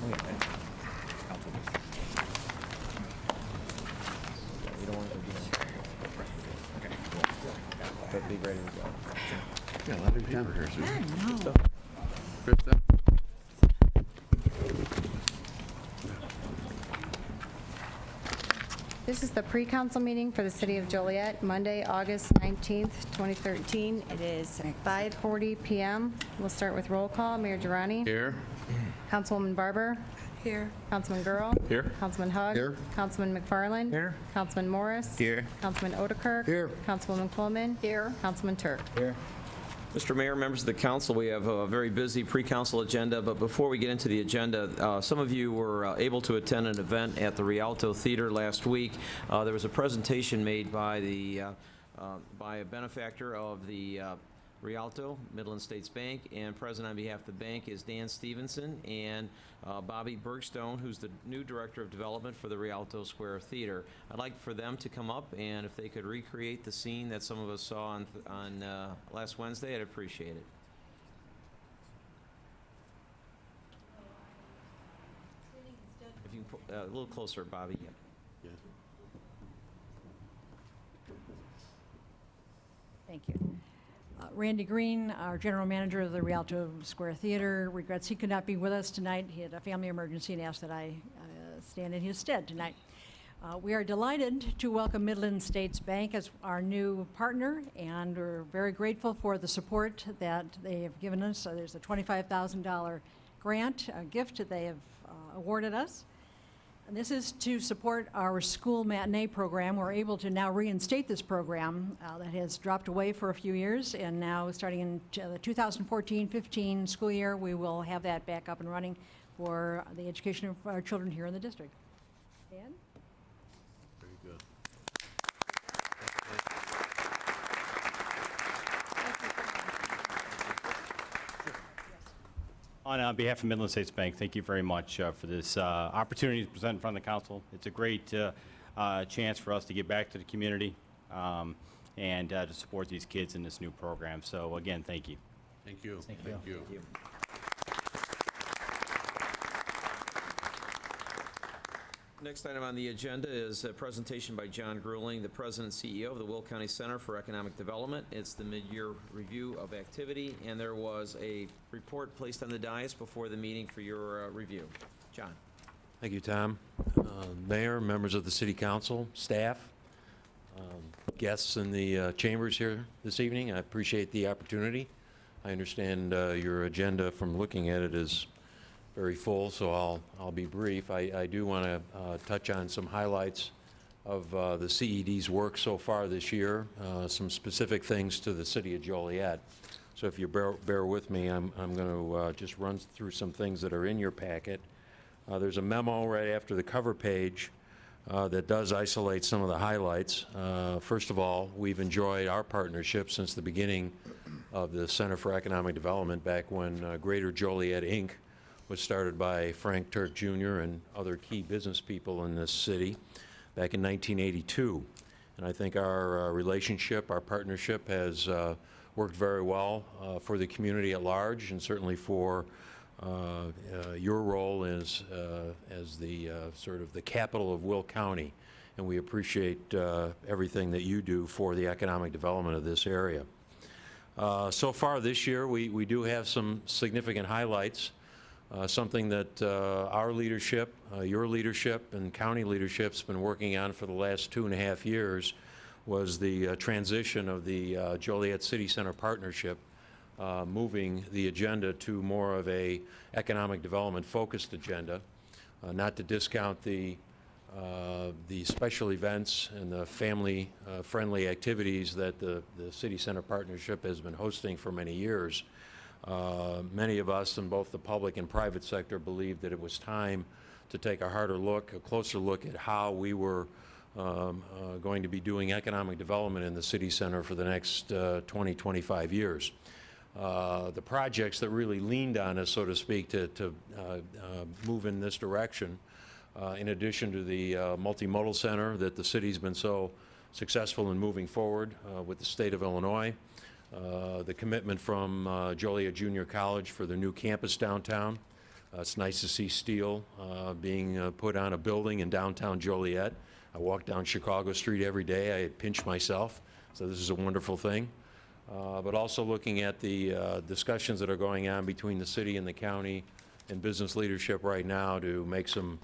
Yeah, council business. Yeah, we don't want to do that. Okay, cool. But be ready to go. Yeah, a lot of paper here, Susan. No. Krista? This is the pre-council meeting for the City of Joliet, Monday, August 19th, 2013. It is 5:40 PM. We'll start with roll call. Mayor Girani. Here. Councilwoman Barber. Here. Councilman Girl. Here. Councilman Hugg. Here. Councilman McFarland. Here. Councilman Morris. Here. Councilman Odekirk. Here. Councilwoman Coleman. Here. Councilman Turk. Here. Mr. Mayor, members of the council, we have a very busy pre-council agenda, but before we get into the agenda, some of you were able to attend an event at the Rialto Theater last week. There was a presentation made by a benefactor of the Rialto, Midland States Bank, and present on behalf of the bank is Dan Stevenson and Bobby Bergstone, who's the new Director of Development for the Rialto Square Theater. I'd like for them to come up, and if they could recreate the scene that some of us saw on last Wednesday, I'd appreciate it. If you can put a little closer, Bobby. Thank you. Randy Green, our general manager of the Rialto Square Theater, regrets he could not be with us tonight. He had a family emergency and asked that I stand in his stead tonight. We are delighted to welcome Midland States Bank as our new partner, and we're very grateful for the support that they have given us. There's a $25,000 grant, a gift that they have awarded us. And this is to support our school matinee program. We're able to now reinstate this program that has dropped away for a few years, and now starting in the 2014-15 school year, we will have that back up and running for the education of our children here in the district. Dan? Very good. On behalf of Midland States Bank, thank you very much for this opportunity to present in front of the council. It's a great chance for us to get back to the community and to support these kids in this new program. So again, thank you. Thank you. Thank you. Thank you. Next item on the agenda is a presentation by John Grueling, the President and CEO of the Will County Center for Economic Development. It's the mid-year review of activity, and there was a report placed on the dais before the meeting for your review. John. Thank you, Tom. Mayor, members of the City Council, staff, guests in the chambers here this evening, I appreciate the opportunity. I understand your agenda from looking at it is very full, so I'll be brief. I do want to touch on some highlights of the CED's work so far this year, some specific things to the City of Joliet. So if you bear with me, I'm going to just run through some things that are in your packet. There's a memo right after the cover page that does isolate some of the highlights. First of all, we've enjoyed our partnership since the beginning of the Center for Economic Development back when Greater Joliet, Inc. was started by Frank Turk Jr. and other key business people in this city back in 1982. And I think our relationship, our partnership has worked very well for the community at large, and certainly for your role as the sort of the capital of Will County. And we appreciate everything that you do for the economic development of this area. So far this year, we do have some significant highlights. Something that our leadership, your leadership, and county leadership's been working on for the last 2.5 years was the transition of the Joliet City Center Partnership, moving the agenda to more of a economic development focused agenda, not to discount the special events and the family friendly activities that the City Center Partnership has been hosting for many years. Many of us in both the public and private sector believed that it was time to take a harder look, a closer look at how we were going to be doing economic development in the city center for the next 20, 25 years. The projects that really leaned on us, so to speak, to move in this direction, in addition to the multimodal center that the city's been so successful in moving forward with the state of Illinois, the commitment from Joliet Junior College for the new campus downtown, It's nice to see steel being put on a building in downtown Joliet. I walk down Chicago Street every day. I pinch myself, so this is a wonderful thing. But also looking at the discussions that are going on between the city and the county and business leadership right now to make some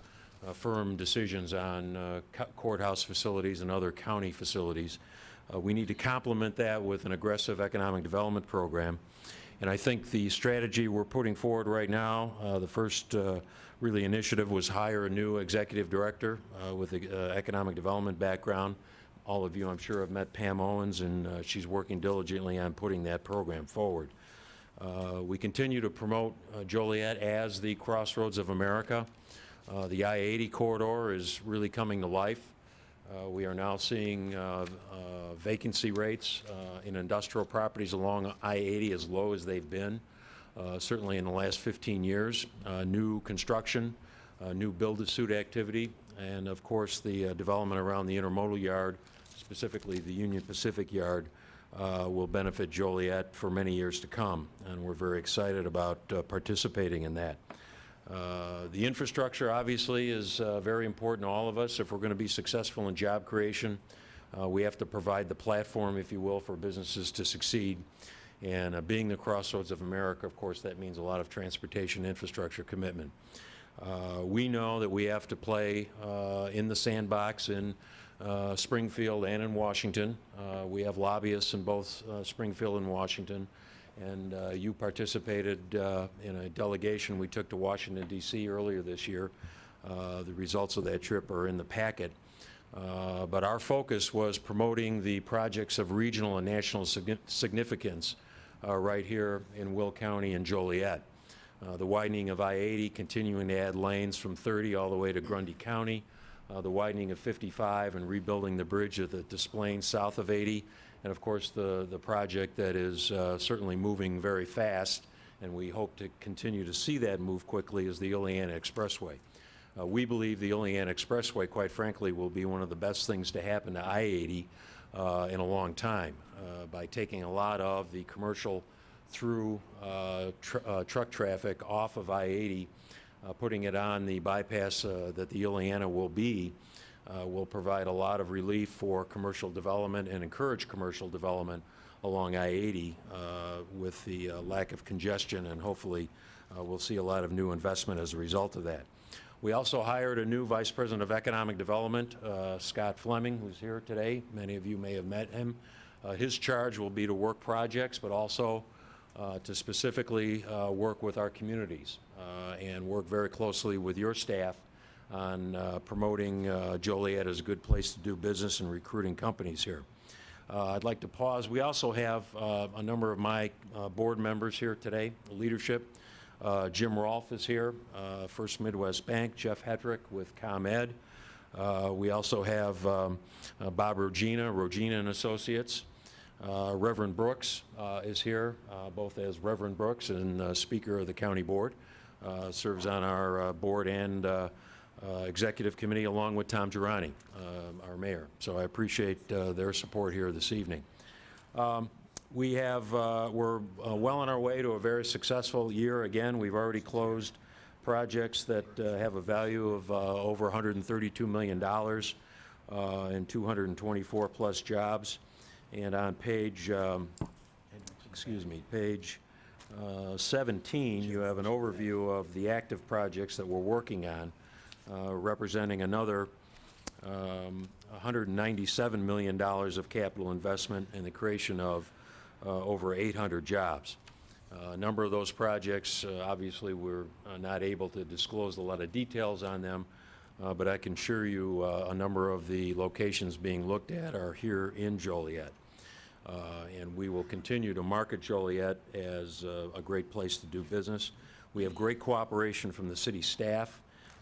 firm decisions on courthouse facilities and other county facilities. We need to complement that with an aggressive economic development program. And I think the strategy we're putting forward right now, the first really initiative was hire a new executive director with an economic development background. All of you, I'm sure, have met Pam Owens, and she's working diligently on putting that program forward. We continue to promote Joliet as the crossroads of America. The I-80 corridor is really coming to life. We are now seeing vacancy rates in industrial properties along I-80 as low as they've been, certainly in the last 15 years. New construction, new build-to-suit activity, and of course the development around the intermodal yard, specifically the Union Pacific Yard, will benefit Joliet for many years to come, and we're very excited about participating in that. The infrastructure, obviously, is very important to all of us. If we're going to be successful in job creation, we have to provide the platform, if you will, for businesses to succeed. And being the crossroads of America, of course, that means a lot of transportation infrastructure commitment. We know that we have to play in the sandbox in Springfield and in Washington. We have lobbyists in both Springfield and Washington. And you participated in a delegation we took to Washington, D.C. earlier this year. The results of that trip are in the packet. But our focus was promoting the projects of regional and national significance right here in Will County and Joliet. The widening of I-80, continuing to add lanes from 30 all the way to Grundy County. The widening of 55 and rebuilding the bridge at the Des Plaines south of 80. And of course, the project that is certainly moving very fast, and we hope to continue to see that move quickly, is the Oleana Expressway. We believe the Oleana Expressway, quite frankly, will be one of the best things to happen to I-80 in a long time by taking a lot of the commercial through truck traffic off of I-80, putting it on the bypass that the Oleana will be. Will provide a lot of relief for commercial development and encourage commercial development along I-80 with the lack of congestion, and hopefully we'll see a lot of new investment as a result of that. We also hired a new Vice President of Economic Development, Scott Fleming, who's here today. Many of you may have met him. His charge will be to work projects, but also to specifically work with our communities and work very closely with your staff on promoting Joliet as a good place to do business and recruiting companies here. I'd like to pause. We also have a number of my board members here today, leadership. Jim Rolfe is here, First Midwest Bank, Jeff Hetrick with ComEd. We also have Bob Rogina and Associates. Reverend Brooks is here, both as Reverend Brooks and Speaker of the County Board. Serves on our board and Executive Committee, along with Tom Girani, our mayor. So I appreciate their support here this evening. We're well on our way to a very successful year. Again, we've already closed projects that have a value of over $132 million and 224 plus jobs. And on page 17, you have an overview of the active projects that we're working on, representing another $197 million of capital investment and the creation of over 800 jobs. A number of those projects, obviously, we're not able to disclose a lot of details on them, but I can assure you a number of the locations being looked at are here in Joliet. And we will continue to market Joliet as a great place to do business. We have great cooperation from the city staff,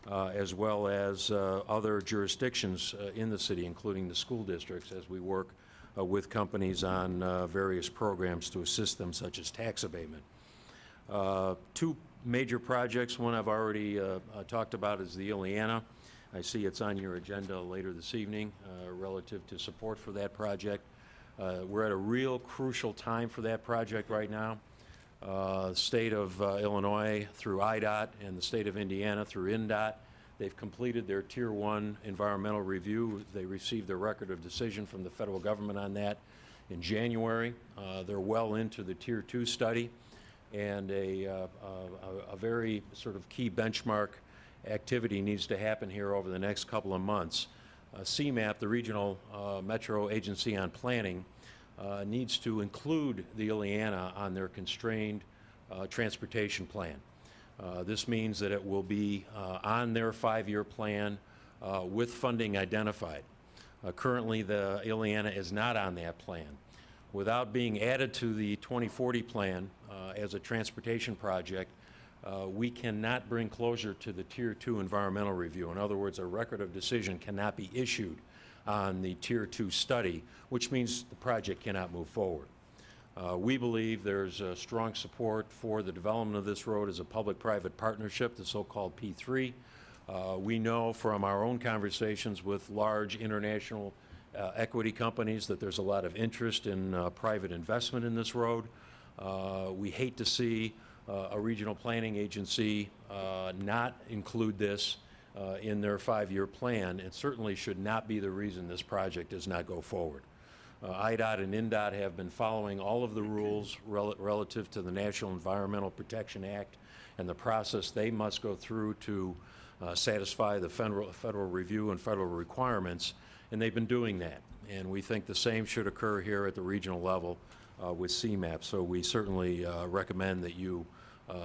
as well as other jurisdictions in the city, including the school districts, as we work with companies on various programs to assist them, such as tax abatement. Two major projects. One I've already talked about is the Oleana. I see it's on your agenda later this evening relative to support for that project. We're at a real crucial time for that project right now. State of Illinois through IDOT and the state of Indiana through INDOT. They've completed their Tier 1 environmental review. They received their record of decision from the federal government on that in January. They're well into the Tier 2 study, and a very sort of key benchmark activity needs to happen here over the next couple of months. CMAP, the Regional Metro Agency on Planning, needs to include the Ileana on their constrained transportation plan. This means that it will be on their 5-year plan with funding identified. Currently, the Ileana is not on that plan. Without being added to the 2040 plan as a transportation project, we cannot bring closure to the Tier 2 environmental review. In other words, a record of decision cannot be issued on the Tier 2 study, which means the project cannot move forward. We believe there's strong support for the development of this road as a public-private partnership, the so-called P3. We know from our own conversations with large international equity companies that there's a lot of interest in private investment in this road. We hate to see a regional planning agency not include this in their 5-year plan. It certainly should not be the reason this project does not go forward. IDOT and INDOT have been following all of the rules relative to the National Environmental Protection Act and the process they must go through to satisfy the federal review and federal requirements, and they've been doing that. And we think the same should occur here at the regional level with CMAP, so we certainly recommend that you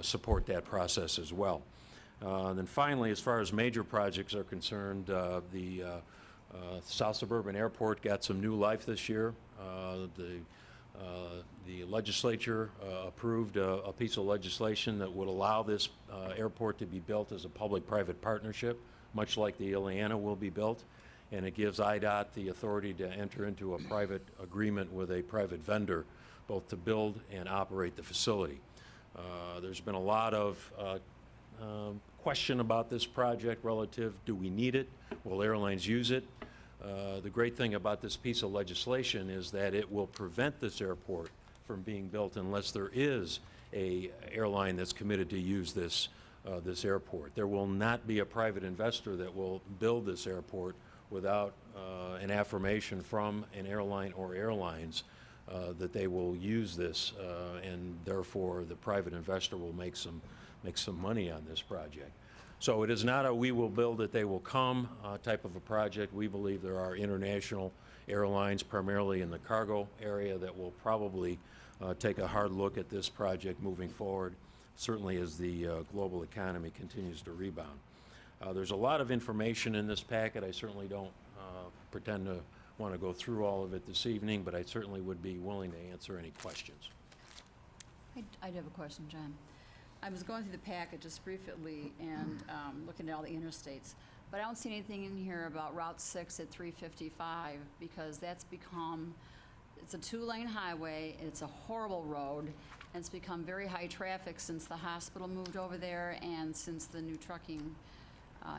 support that process as well. And then finally, as far as major projects are concerned, the South Suburban Airport got some new life this year. The legislature approved a piece of legislation that would allow this airport to be built as a public-private partnership, much like the Ileana will be built, and it gives IDOT the authority to enter into a private agreement with a private vendor, both to build and operate the facility. There's been a lot of question about this project relative, do we need it? Will airlines use it? The great thing about this piece of legislation is that it will prevent this airport from being built unless there is an airline that's committed to use this airport. There will not be a private investor that will build this airport without an affirmation from an airline or airlines that they will use this, and therefore the private investor will make some money on this project. So it is not a we will build it, they will come type of a project. We believe there are international airlines, primarily in the cargo area, that will probably take a hard look at this project moving forward, certainly as the global economy continues to rebound. There's a lot of information in this packet. I certainly don't pretend to want to go through all of it this evening, but I certainly would be willing to answer any questions. I do have a question, John. I was going through the packet just briefly and looking at all the interstates, but I don't see anything in here about Route 6 at 355, because that's become, it's a 2-lane highway, it's a horrible road, and it's become very high traffic since the hospital moved over there and since the new trucking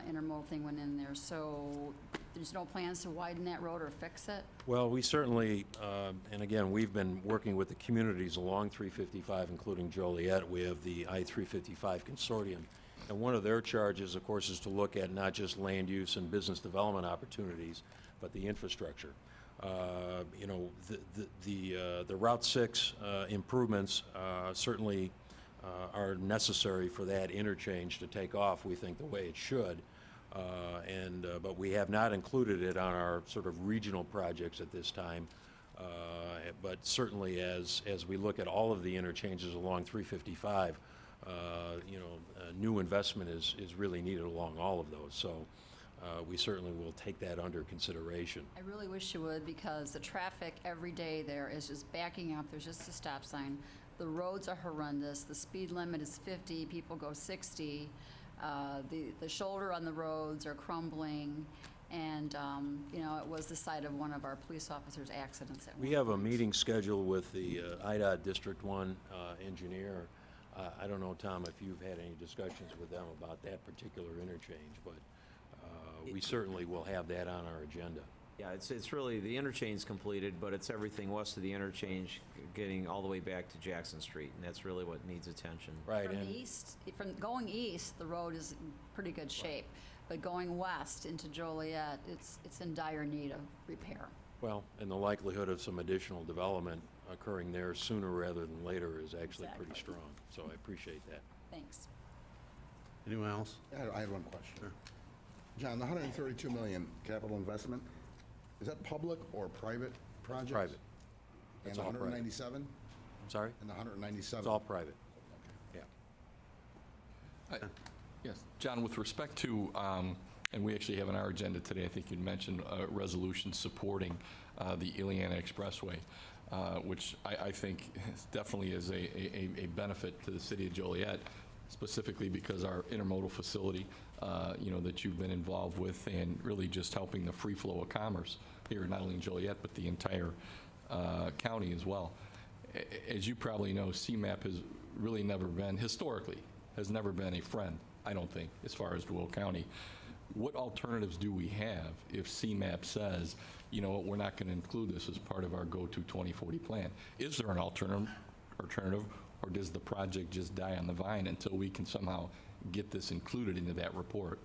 intermodal thing went in there. So there's no plans to widen that road or fix it? Well, we certainly, and again, we've been working with the communities along 355, including Joliet. We have the I-355 Consortium, and one of their charges, of course, is to look at not just land use and business development opportunities, but the infrastructure. You know, the Route 6 improvements certainly are necessary for that interchange to take off, we think, the way it should. But we have not included it on our sort of regional projects at this time. But certainly as we look at all of the interchanges along 355, you know, new investment is really needed along all of those. So we certainly will take that under consideration. I really wish you would, because the traffic every day there is just backing up. There's just a stop sign. The roads are horrendous. The speed limit is 50. People go 60. The shoulder on the roads are crumbling, and you know, it was the site of one of our police officers' accidents. We have a meeting scheduled with the IDOT District 1 engineer. I don't know, Tom, if you've had any discussions with them about that particular interchange, but we certainly will have that on our agenda. Yeah, it's really, the interchange's completed, but it's everything west of the interchange, getting all the way back to Jackson Street, and that's really what needs attention. Right, From and the east, from going east, the road is in pretty good shape, but going west into Joliet, it's in dire need of repair. well, and the likelihood of some additional development occurring there sooner rather than later is actually pretty Exactly. strong, so I appreciate that. Thanks. Anyone else? I had one question. Sure. John, the 132 million capital investment, is that public or private projects? Private. And It's the all private. 197? I'm sorry? And the 197? It's all private. Yeah. Yes, John, with respect to, and we actually have on our agenda today, I think you'd mentioned a resolution supporting the Ileana Expressway, which I think definitely is a benefit to the city of Joliet, specifically because our intermodal facility, that you've been involved with, and really just helping the free flow of commerce here, not only in Joliet, but the entire county as well. As you probably know, CMAP has really never been, historically, has never been a friend, I don't think, as far as DeWitt County. What alternatives do we have if CMAP says, you know what, we're not going to include this as part of our Go-To 2040 plan? Is there an alternative, or does the project just die on the vine until we can somehow get this included into that report?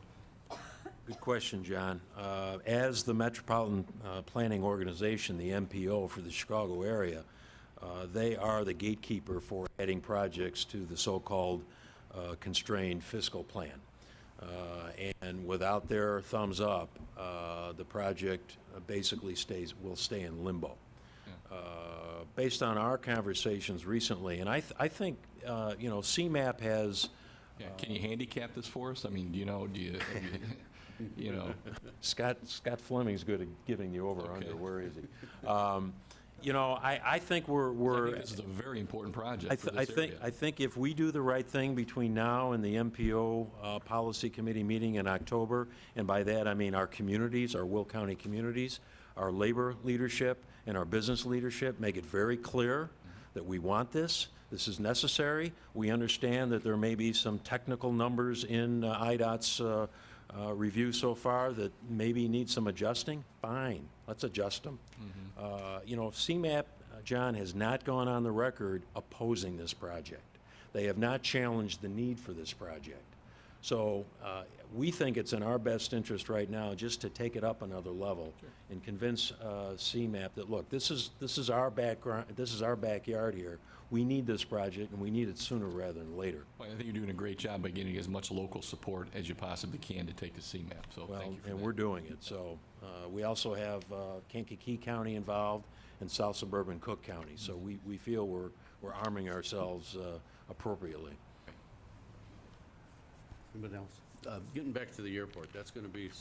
Good question, John. As the Metropolitan Planning Organization, the MPO for the Chicago area, they are the gatekeeper for adding projects to the so-called constrained fiscal plan. And without their thumbs up, the project basically will stay in limbo. Based on our conversations recently, and I think, CMAP has... Yeah, can you handicap this for us? I mean, do you Scott Fleming's good at giving the over-under. Okay. Where is he? I think I think this is a very important project for this area. I think if we do the right thing between now and the MPO Policy Committee meeting in October, and by that I mean our communities, our Will County communities, our labor leadership, and our business leadership, make it very clear that we want this. This is necessary. We understand that there may be some technical numbers in IDOT's review so far that maybe need some adjusting. Fine, let's adjust them. CMAP, John, has not gone on the record opposing this project. They have not challenged the need for this project. So we think it's in our best interest right now just to take it up another level and convince CMAP that, look, this is our background, this is our backyard here. We need this project, and we need it sooner rather than later. Well, I think you're doing a great job by getting as much local support as you possibly can to take to CMAP, so Well, thank you for and that. we're doing it. So we also have Kankakee County involved and South Suburban Cook County. So we feel we're arming ourselves appropriately. Anybody else? Getting back to the airport, that's going to be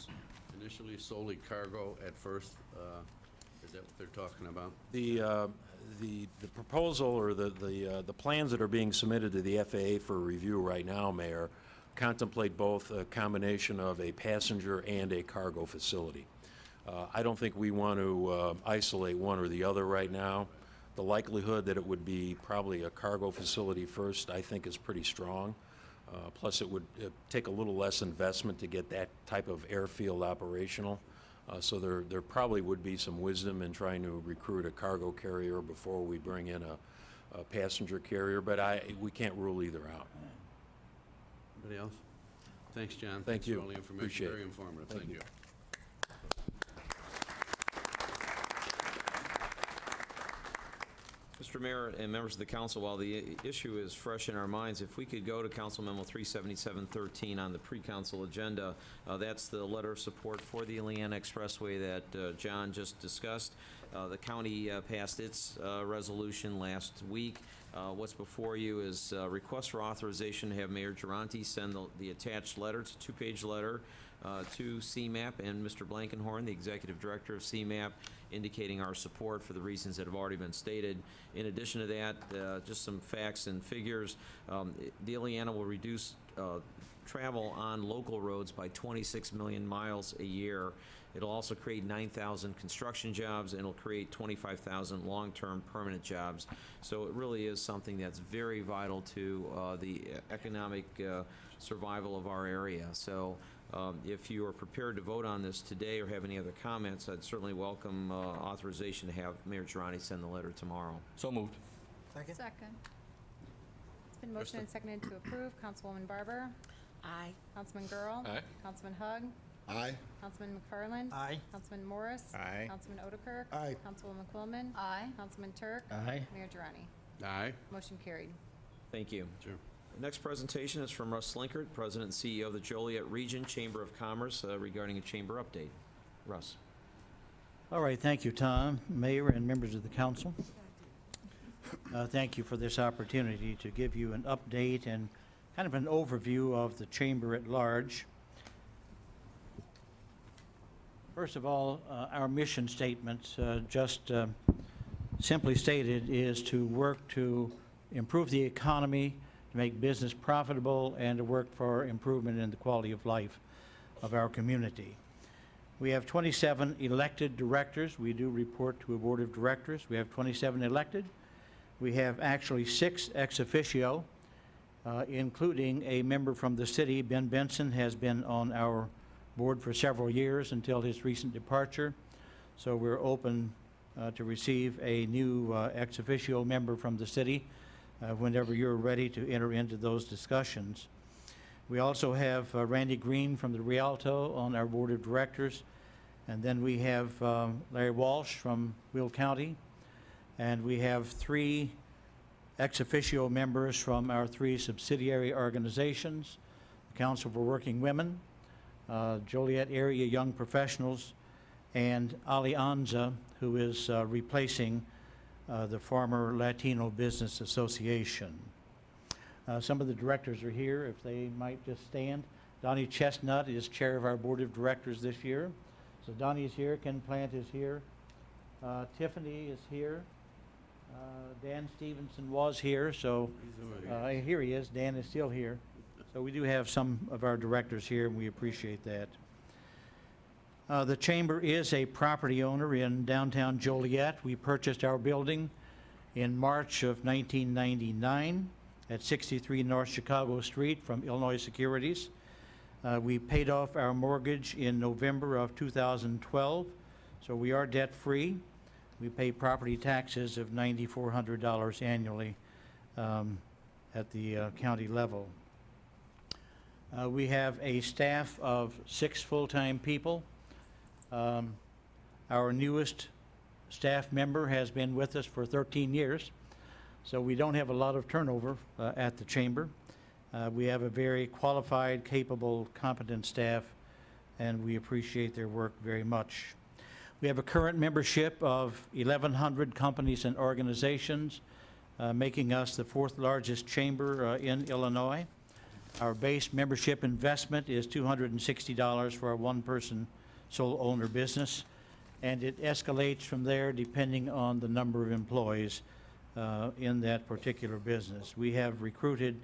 initially solely cargo at first. Is that what they're talking about? The proposal or the plans that are being submitted to the FAA for review right now, Mayor, contemplate both a combination of a passenger and a cargo facility. I don't think we want to isolate one or the other right now. The likelihood that it would be probably a cargo facility first, I think, is pretty strong. Plus, it would take a little less investment to get that type of airfield operational. So there probably would be some wisdom in trying to recruit a cargo carrier before we bring in a passenger carrier, but we can't rule either out. Anybody else? Thanks, John. Thank Thanks you. for all the information. Appreciate it. Very informative. Thank Thank you. you. Mr. Mayor and members of the council, while the issue is fresh in our minds, if we could go to Council Memo 37713 on the pre-council agenda, that's the letter of support for the Ileana Expressway that John just discussed. The county passed its resolution last week. What's before you is request for authorization to have Mayor Durante send the attached letter. It's a two-page letter to CMAP and Mr. Blankenhorn, the Executive Director of CMAP, indicating our support for the reasons that have already been stated. In addition to that, just some facts and figures. The Ileana will reduce travel on local roads by 26 million miles a year. It'll also create 9,000 construction jobs, and it'll create 25,000 long-term permanent jobs. So it really is something that's very vital to the economic survival of our area. So If you are prepared to vote on this today or have any other comments, I'd certainly welcome authorization to have Mayor Girani send the letter tomorrow. So moved. Second. It's been motioned and seconded to approve. Councilwoman Barber? Aye. Councilman Girl? Aye. Councilman Hug? Aye. Councilman McFarland? Aye. Councilman Morris? Aye. Councilman Otterkirk? Aye. Councilwoman Quillman? Aye. Councilman Turk? Aye. Mayor Girani? Aye. Motion carried. Thank you. Sure. The next presentation is from Russ Slinkert, President and CEO of the Joliet Region Chamber of Commerce, regarding a chamber update. Russ. All right, thank you, Tom, Mayor, and members of the council. Thank you for this opportunity to give you an update and kind of an overview of the chamber at large. First of all, our mission statement, just simply stated, is to work to improve the economy, to make business profitable, and to work for improvement in the quality of life of our community. We have 27 elected directors. We do report to a board of directors. We have 27 elected. We have actually 6 ex officio, including a member from the city. Ben Benson has been on our board for several years until his recent departure. So we're open to receive a new ex officio member from the city whenever you're ready to enter into those discussions. We also have Randy Green from the Rialto on our board of directors. And then we have Larry Walsh from Will County. And we have 3 ex officio members from our 3 subsidiary organizations, the Council for Working Women, Joliet Area Young Professionals, and Alianza, who is replacing the former Latino Business Association. Some of the directors are here, if they might just stand. Donnie Chestnut is chair of our board of directors this year. So Donnie is here, Ken Plant is here, Tiffany is here, Dan Stevenson was here, so here he is, Dan is still here. So we do have some of our directors here, and we appreciate that. The chamber is a property owner in downtown Joliet. We purchased our building in March of 1999 at 63 North Chicago Street from Illinois Securities. We paid off our mortgage in November of 2012, so we are debt-free. We pay property taxes of $9,400 annually at the county level. We have a staff of 6 full-time people. Our newest staff member has been with us for 13 years, so we don't have a lot of turnover at the chamber. We have a very qualified, capable, competent staff, and we appreciate their work very much. We have a current membership of 1,100 companies and organizations, making us the 4th largest chamber in Illinois. Our base membership investment is $260 for a one-person sole owner business, and it escalates from there depending on the number of employees in that particular business. We have recruited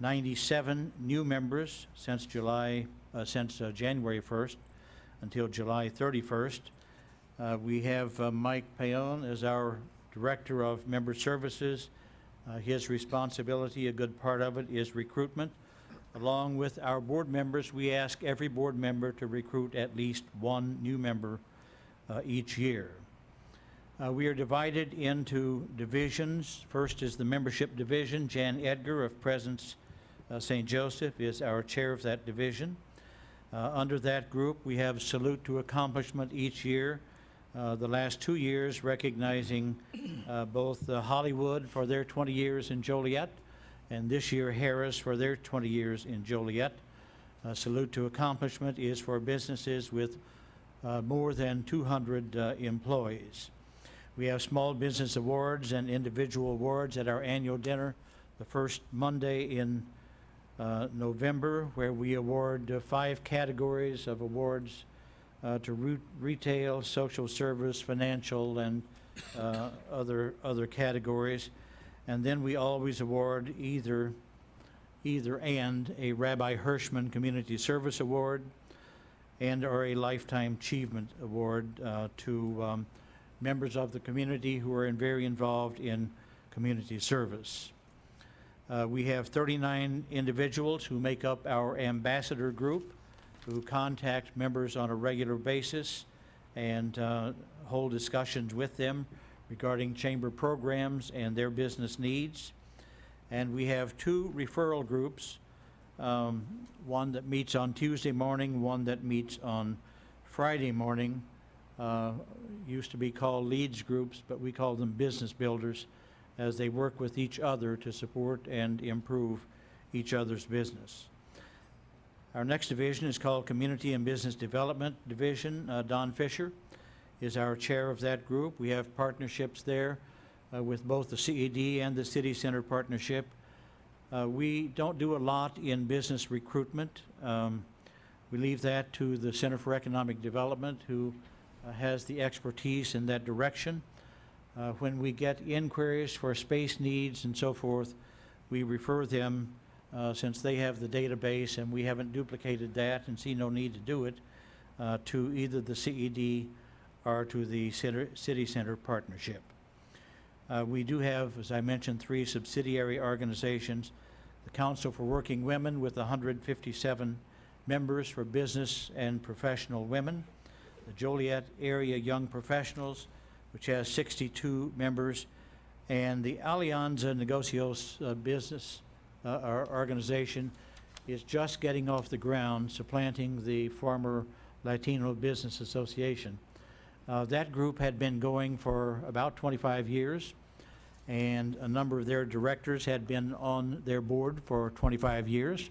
97 new members since January 1st until July 31st. We have Mike Payon as our Director of Member Services. His responsibility, a good part of it, is recruitment. Along with our board members, we ask every board member to recruit at least 1 new member each year. We are divided into divisions. First is the membership division. Jan Edgar of Presence St. Joseph is our chair of that division. Under that group, we have Salute to Accomplishment each year. The last 2 years recognizing both Hollywood for their 20 years in Joliet, and this year Harris for their 20 years in Joliet. Salute to Accomplishment is for businesses with more than 200 employees. We have small business awards and individual awards at our annual dinner the first Monday in November, where we award 5 categories of awards to retail, social service, financial, and other categories. And then we always award either and a Rabbi Hirschman Community Service Award and or a Lifetime Achievement Award to members of the community who are very involved in community service. We have 39 individuals who make up our ambassador group. who contact members on a regular basis and hold discussions with them regarding chamber programs and their business needs. And we have 2 referral groups, one that meets on Tuesday morning, one that meets on Friday morning. Used to be called leads groups, but we call them business builders, as they work with each other to support and improve each other's business. Our next division is called Community and Business Development Division. Don Fisher is our chair of that group. We have partnerships there with both the CED and the City Center partnership. We don't do a lot in business recruitment. We leave that to the Center for Economic Development, who has the expertise in that direction. When we get inquiries for space needs and so forth, we refer them, since they have the database and we haven't duplicated that and see no need to do it, to either the CED or to the City Center partnership. We do have, as I mentioned, 3 subsidiary organizations. The Council for Working Women with 157 members for business and professional women. The Joliet Area Young Professionals, which has 62 members. And the Alianza Negocios business our organization is just getting off the ground, supplanting the former Latino Business Association. That group had been going for about 25 years, and a number of their directors had been on their board for 25 years,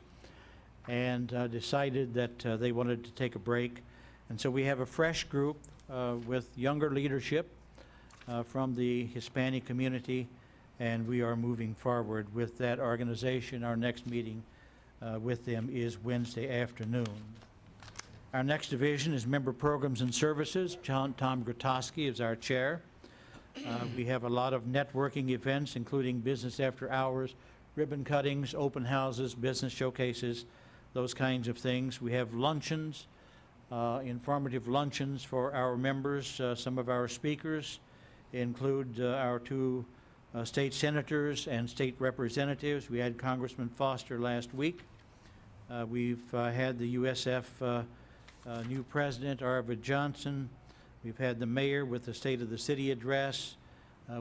and decided that they wanted to take a break. And so we have a fresh group with younger leadership from the Hispanic community, and we are moving forward with that organization. Our next meeting with them is Wednesday afternoon. Our next division is Member Programs and Services. Tom Grotowski is our chair. We have a lot of networking events, including business after hours, ribbon cuttings, open houses, business showcases, those kinds of things. We have luncheons, informative luncheons for our members. Some of our speakers include our 2 state senators and state representatives. We had Congressman Foster last week. We've had the USF new president, Arvid Johnson. We've had the mayor with the State of the City address.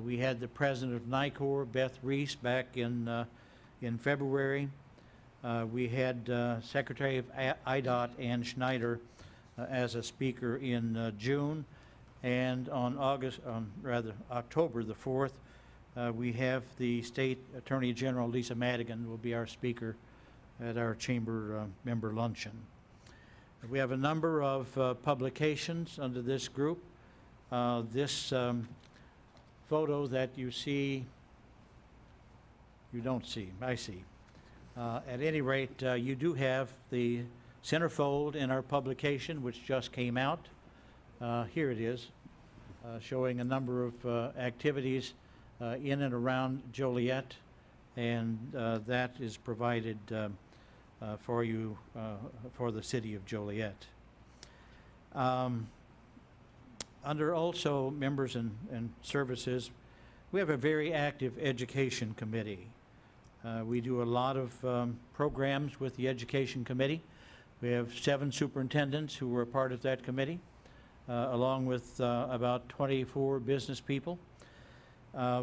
We had the president of NICOR, Beth Reese, back in February. We had Secretary of IDOT, Ann Schneider, as a speaker in June. And on October the 4th, we have the State Attorney General, Lisa Madigan, will be our speaker at our chamber member luncheon. We have a number of publications under this group. This photo that you see, you don't see, I see. At any rate, you do have the centerfold in our publication, which just came out. Here it is, showing a number of activities in and around Joliet, and that is provided for you for the city of Joliet. Under also members and services, we have a very active education committee. We do a lot of programs with the education committee. We have 7 superintendents who were a part of that committee, along with about 24 business people.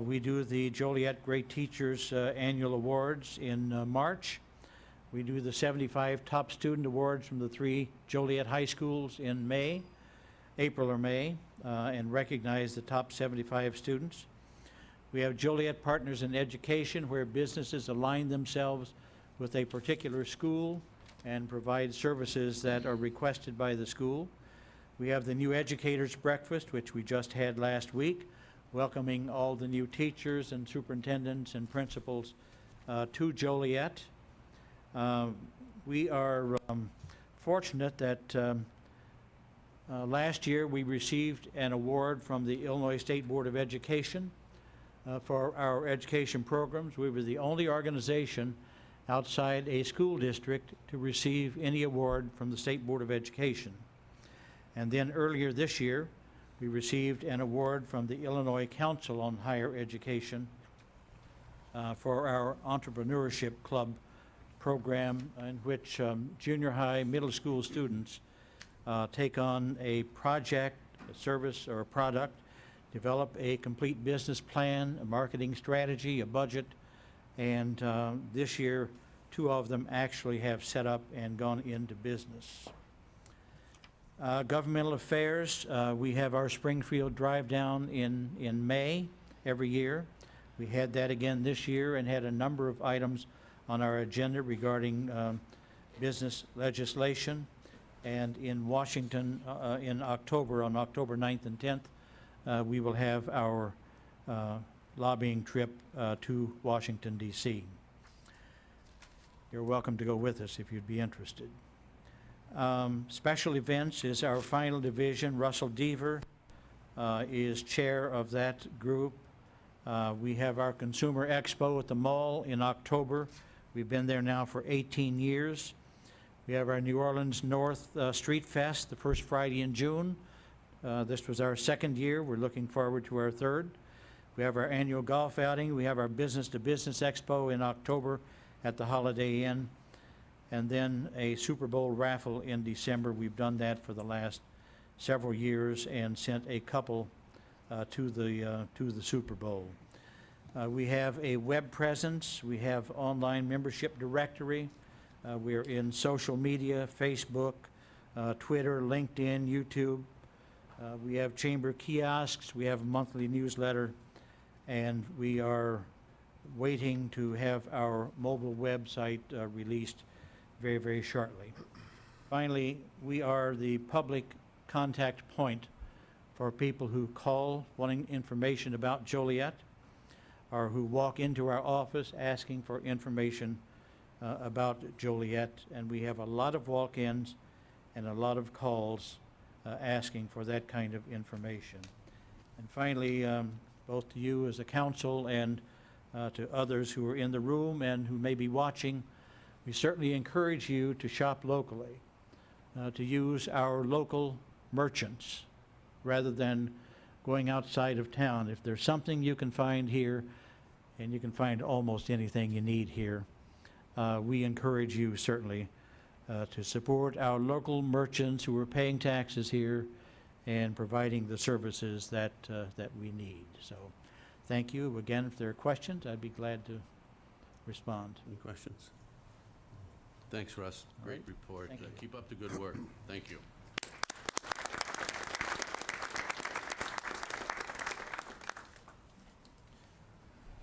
We do the Joliet Great Teachers Annual Awards in March. We do the 75 Top Student Awards from the 3 Joliet high schools in April or May, and recognize the top 75 students. We have Joliet Partners in Education, where businesses align themselves with a particular school and provide services that are requested by the school. We have the New Educators Breakfast, which we just had last week, welcoming all the new teachers and superintendents and principals to Joliet. We are fortunate that last year we received an award from the Illinois State Board of Education for our education programs. We were the only organization outside a school district to receive any award from the State Board of Education. And then earlier this year, we received an award from the Illinois Council on Higher Education for our Entrepreneurship Club program in which junior high, middle school students take on a project, a service, or a product, develop a complete business plan, a marketing strategy, a budget, and this year, 2 of them actually have set up and gone into business. Governmental affairs, we have our Springfield Drive Down in May every year. We had that again this year and had a number of items on our agenda regarding business legislation. And in Washington, in October, on October 9th and 10th, we will have our lobbying trip to Washington, D.C. You're welcome to go with us if you'd be interested. Special events is our final division. Russell Deaver is chair of that group. We have our Consumer Expo at the mall in October. We've been there now for 18 years. We have our New Orleans North Street Fest the first Friday in June. This was our 2nd year. We're looking forward to our 3rd. We have our annual golf outing. We have our Business to Business Expo in October at the Holiday Inn. And then a Super Bowl raffle in December. We've done that for the last several years and sent a couple to the Super Bowl. We have a web presence. We have online membership directory. We're in social media, Facebook, Twitter, LinkedIn, YouTube. We have chamber kiosks. We have a monthly newsletter. And we are waiting to have our mobile website released very, very shortly. Finally, we are the public contact point for people who call wanting information about Joliet or who walk into our office asking for information about Joliet. And we have a lot of walk-ins and a lot of calls asking for that kind of information. And finally, both to you as a council and to others who are in the room and who may be watching, we certainly encourage you to shop locally, to use our local merchants rather than going outside of town. If there's something you can find here, and you can find almost anything you need here, we encourage you certainly to support our local merchants who are paying taxes here and providing the services that we need. So thank you. Again, if there are questions, I'd be glad to respond. Any questions? Thanks, Russ. Great report. Thank you. Keep up the good work. Thank you.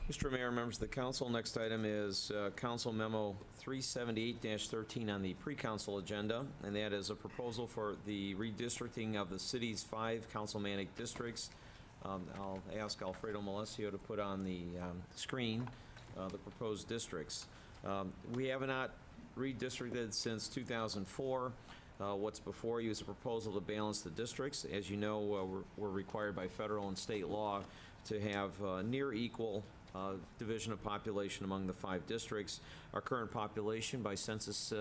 Mr. Mayor, members of the council, next item is Council Memo 378-13 on the pre-council agenda, and that is a proposal for the redistricting of the city's 5 councilmanic districts. I'll ask Alfredo Malesio to put on the screen the proposed districts. We have not redistricted since 2004. What's before you is a proposal to balance the districts. As you know, we're required by federal and state law to have near equal division of population among the 5 districts. Our current population by census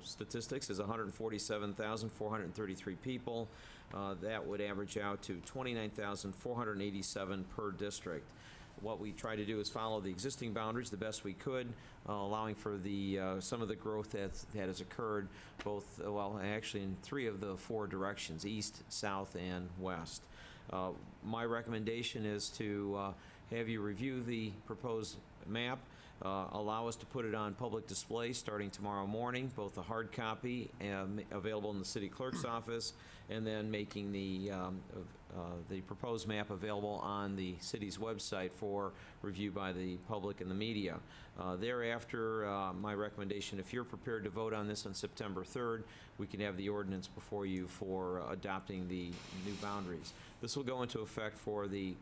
statistics is 147,433 people. That would average out to 29,487 per district. What we try to do is follow the existing boundaries the best we could, allowing for the some of the growth that has occurred both, well, actually in 3 of the 4 directions, east, south, and west. My recommendation is to have you review the proposed map, allow us to put it on public display starting tomorrow morning, both a hard copy available in the city clerk's office, and then making the proposed map available on the city's website for review by the public and the media. Thereafter, my recommendation, if you're prepared to vote on this on September 3rd, we can have the ordinance before you for adopting the new boundaries. This will go into effect for the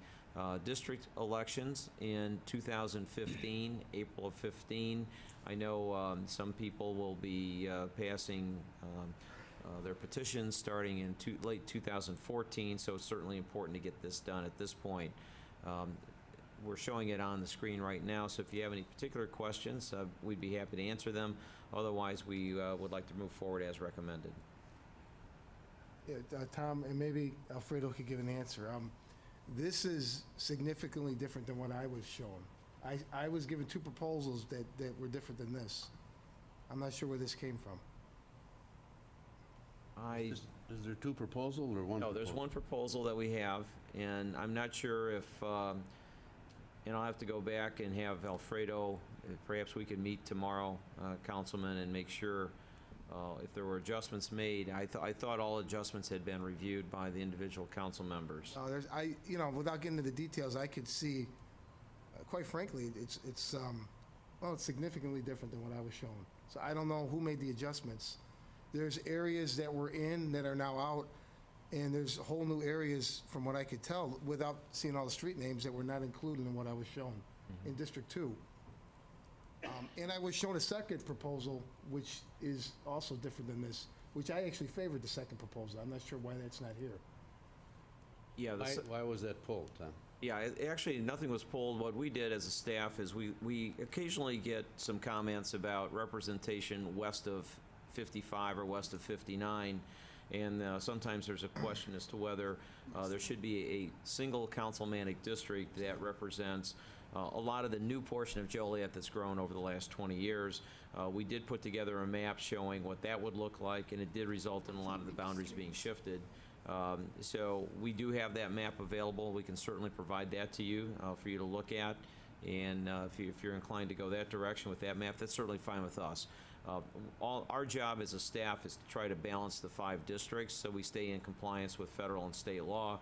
district elections in 2015, April of 15. I know some people will be passing their petitions starting in late 2014, so it's certainly important to get this done at this point. We're showing it on the screen right now, so if you have any particular questions, we'd be happy to answer them. Otherwise, we would like to move forward as recommended. Yeah, Tom, and maybe Alfredo could give an answer. This is significantly different than what I was shown. I was given 2 proposals that were different than this. I'm not sure where this came from. Is there two proposals or one? No, there's one proposal that we have, and I'm not sure if, and I'll have to go back and have Alfredo, perhaps we could meet tomorrow, Councilman, and make sure if there were adjustments made. I thought all adjustments had been reviewed by the individual council members. Without getting into the details, I could see, quite frankly, it's significantly different than what I was shown. So I don't know who made the adjustments. There's areas that were in that are now out, and there's whole new areas, from what I could tell, without seeing all the street names, that were not included in what I was shown in District 2. And I was shown a second proposal, which is also different than this, which I actually favored the second proposal. I'm not sure why that's not here. Yeah, Why was that pulled, Tom? Yeah, actually, nothing was pulled. What we did as a staff is we occasionally get some comments about representation west of 55 or west of 59, and sometimes there's a question as to whether there should be a single councilmanic district that represents a lot of the new portion of Joliet that's grown over the last 20 years. We did put together a map showing what that would look like, and it did result in a lot of the boundaries being shifted. So we do have that map available. We can certainly provide that to you for you to look at, and if you're inclined to go that direction with that map, that's certainly fine with us. Our job as a staff is to try to balance the 5 districts so we stay in compliance with federal and state law.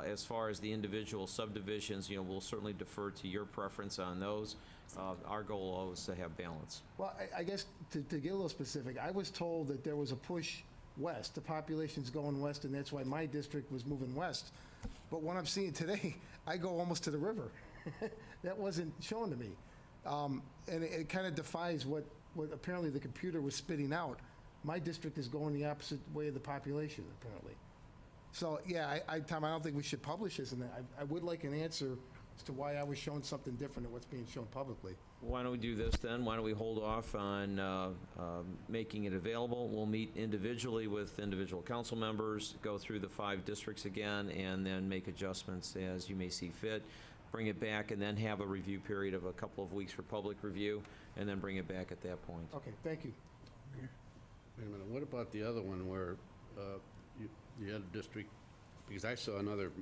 As far as the individual subdivisions, we'll certainly defer to your preference on those. Our goal always is to have balance. Well, I guess to get a little specific, I was told that there was a push west. The population's going west, and that's why my district was moving west. But what I'm seeing today, I go almost to the river. That wasn't shown to me. And it kind of defies what apparently the computer was spitting out. My district is going the opposite way of the population, apparently. So, yeah, Tom, I don't think we should publish this, and I would like an answer as to why I was shown something different than what's being shown publicly. Why don't we do this then? Why don't we hold off on making it available? We'll meet individually with individual council members, go through the 5 districts again, and then make adjustments as you may see fit. Bring it back, and then have a review period of a couple of weeks for public review, and then bring it back at that point. Okay, thank you. Wait a minute, what about the other one where you had a district, because I saw another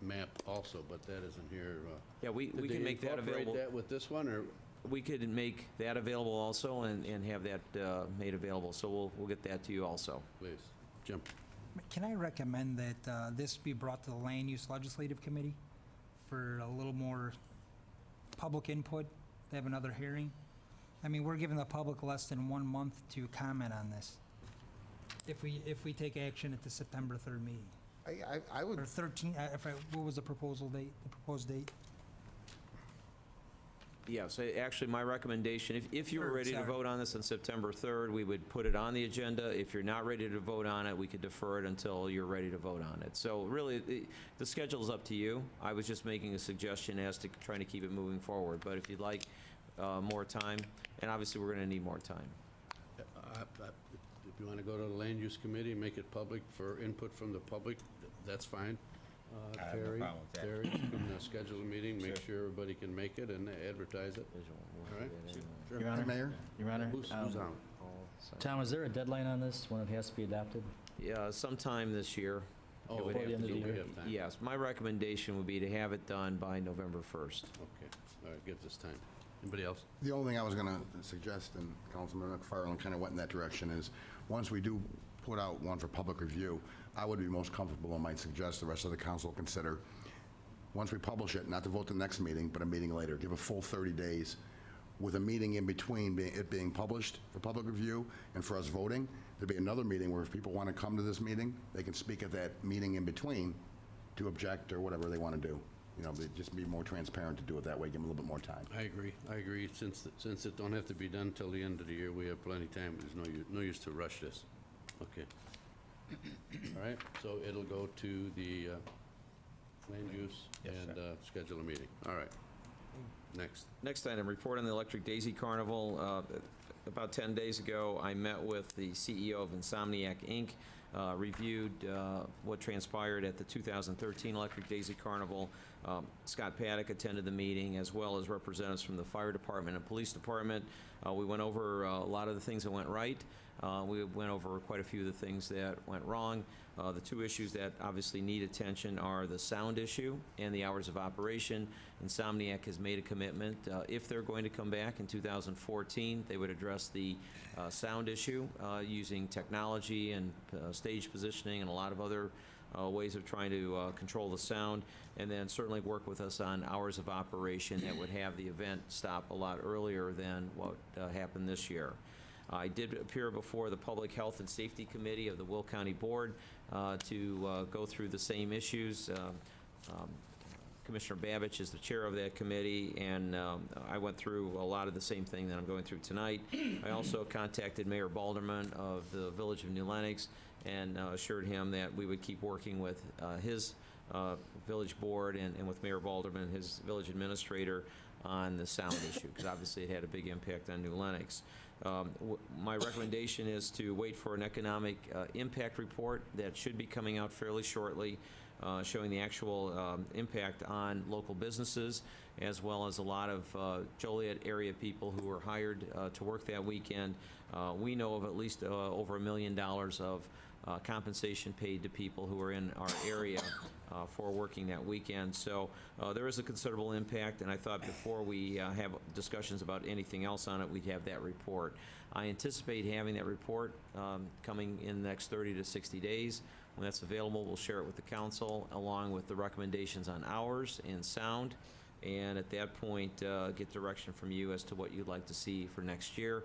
map also, but that isn't here. Yeah, we can make that available. Did they incorporate that with this one, or? We could make that available also and have that made available, so we'll get that to you also. Please, Jim. Can I recommend that this be brought to the Land Use Legislative Committee for a little more public input, to have another hearing? I mean, we're giving the public less than 1 month to comment on this, if we take action at the September 3rd meeting. I would. Or 13, what was the proposed date? Yes, actually, my recommendation, if you were ready to vote on this on September 3rd, we would put it on the agenda. If you're not ready to vote on it, we could defer it until you're ready to vote on it. So really, the schedule is up to you. I was just making a suggestion as to trying to keep it moving forward. But if you'd like more time, and obviously we're going to need more time. If you want to go to the Land Use Committee, make it public for input from the public, that's fine. Terry, you can schedule a meeting, make sure everybody can make it, and advertise it. All right? Sure. Your Honor, Mayor? Your Honor, Who's on? Tom, is there a deadline on this, when it has to be adopted? Yeah, sometime this year. Oh, It would before have the end to of the be- year? We have time. Yes, my recommendation would be to have it done by November 1st. Okay, all right, gives us time. Anybody else? The only thing I was going to suggest, and Councilman McFarland kind of went in that direction, is once we do put out one for public review, I would be most comfortable and might suggest the rest of the council consider, once we publish it, not to vote the next meeting, but a meeting later, give a full 30 days with a meeting in between it being published for public review and for us voting. There'd be another meeting where if people want to come to this meeting, they can speak at that meeting in between to object or whatever they want to do. Just be more transparent to do it that way, give them a little bit more time. I agree. Since it don't have to be done till the end of the year, we have plenty of time. There's no use to rush this. Okay. All right, so it'll go to the land use and schedule a meeting. All right. Next. Next item, report on the Electric Daisy Carnival. About 10 days ago, I met with the CEO of Insomniac, Inc., reviewed what transpired at the 2013 Electric Daisy Carnival. Scott Paddock attended the meeting, as well as representatives from the fire department and police department. We went over a lot of the things that went right. We went over quite a few of the things that went wrong. The two issues that obviously need attention are the sound issue and the hours of operation. Insomniac has made a commitment. If they're going to come back in 2014, they would address the sound issue using technology and stage positioning and a lot of other ways of trying to control the sound, and then certainly work with us on hours of operation that would have the event stop a lot earlier than what happened this year. I did appear before the Public Health and Safety Committee of the Will County Board to go through the same issues. Commissioner Babich is the chair of that committee, and I went through a lot of the same thing that I'm going through tonight. I also contacted Mayor Balderman of the Village of New Lenox and assured him that we would keep working with his village board and with Mayor Balderman, his village administrator, on the sound issue, because obviously it had a big impact on New Lenox. My recommendation is to wait for an economic impact report that should be coming out fairly shortly, showing the actual impact on local businesses, as well as a lot of Joliet area people who were hired to work that weekend. We know of at least over $1 million of compensation paid to people who are in our area for working that weekend. So there is a considerable impact, and I thought before we have discussions about anything else on it, we'd have that report. I anticipate having that report coming in the next 30 to 60 days. When that's available, we'll share it with the council, along with the recommendations on hours and sound, and at that point, get direction from you as to what you'd like to see for next year.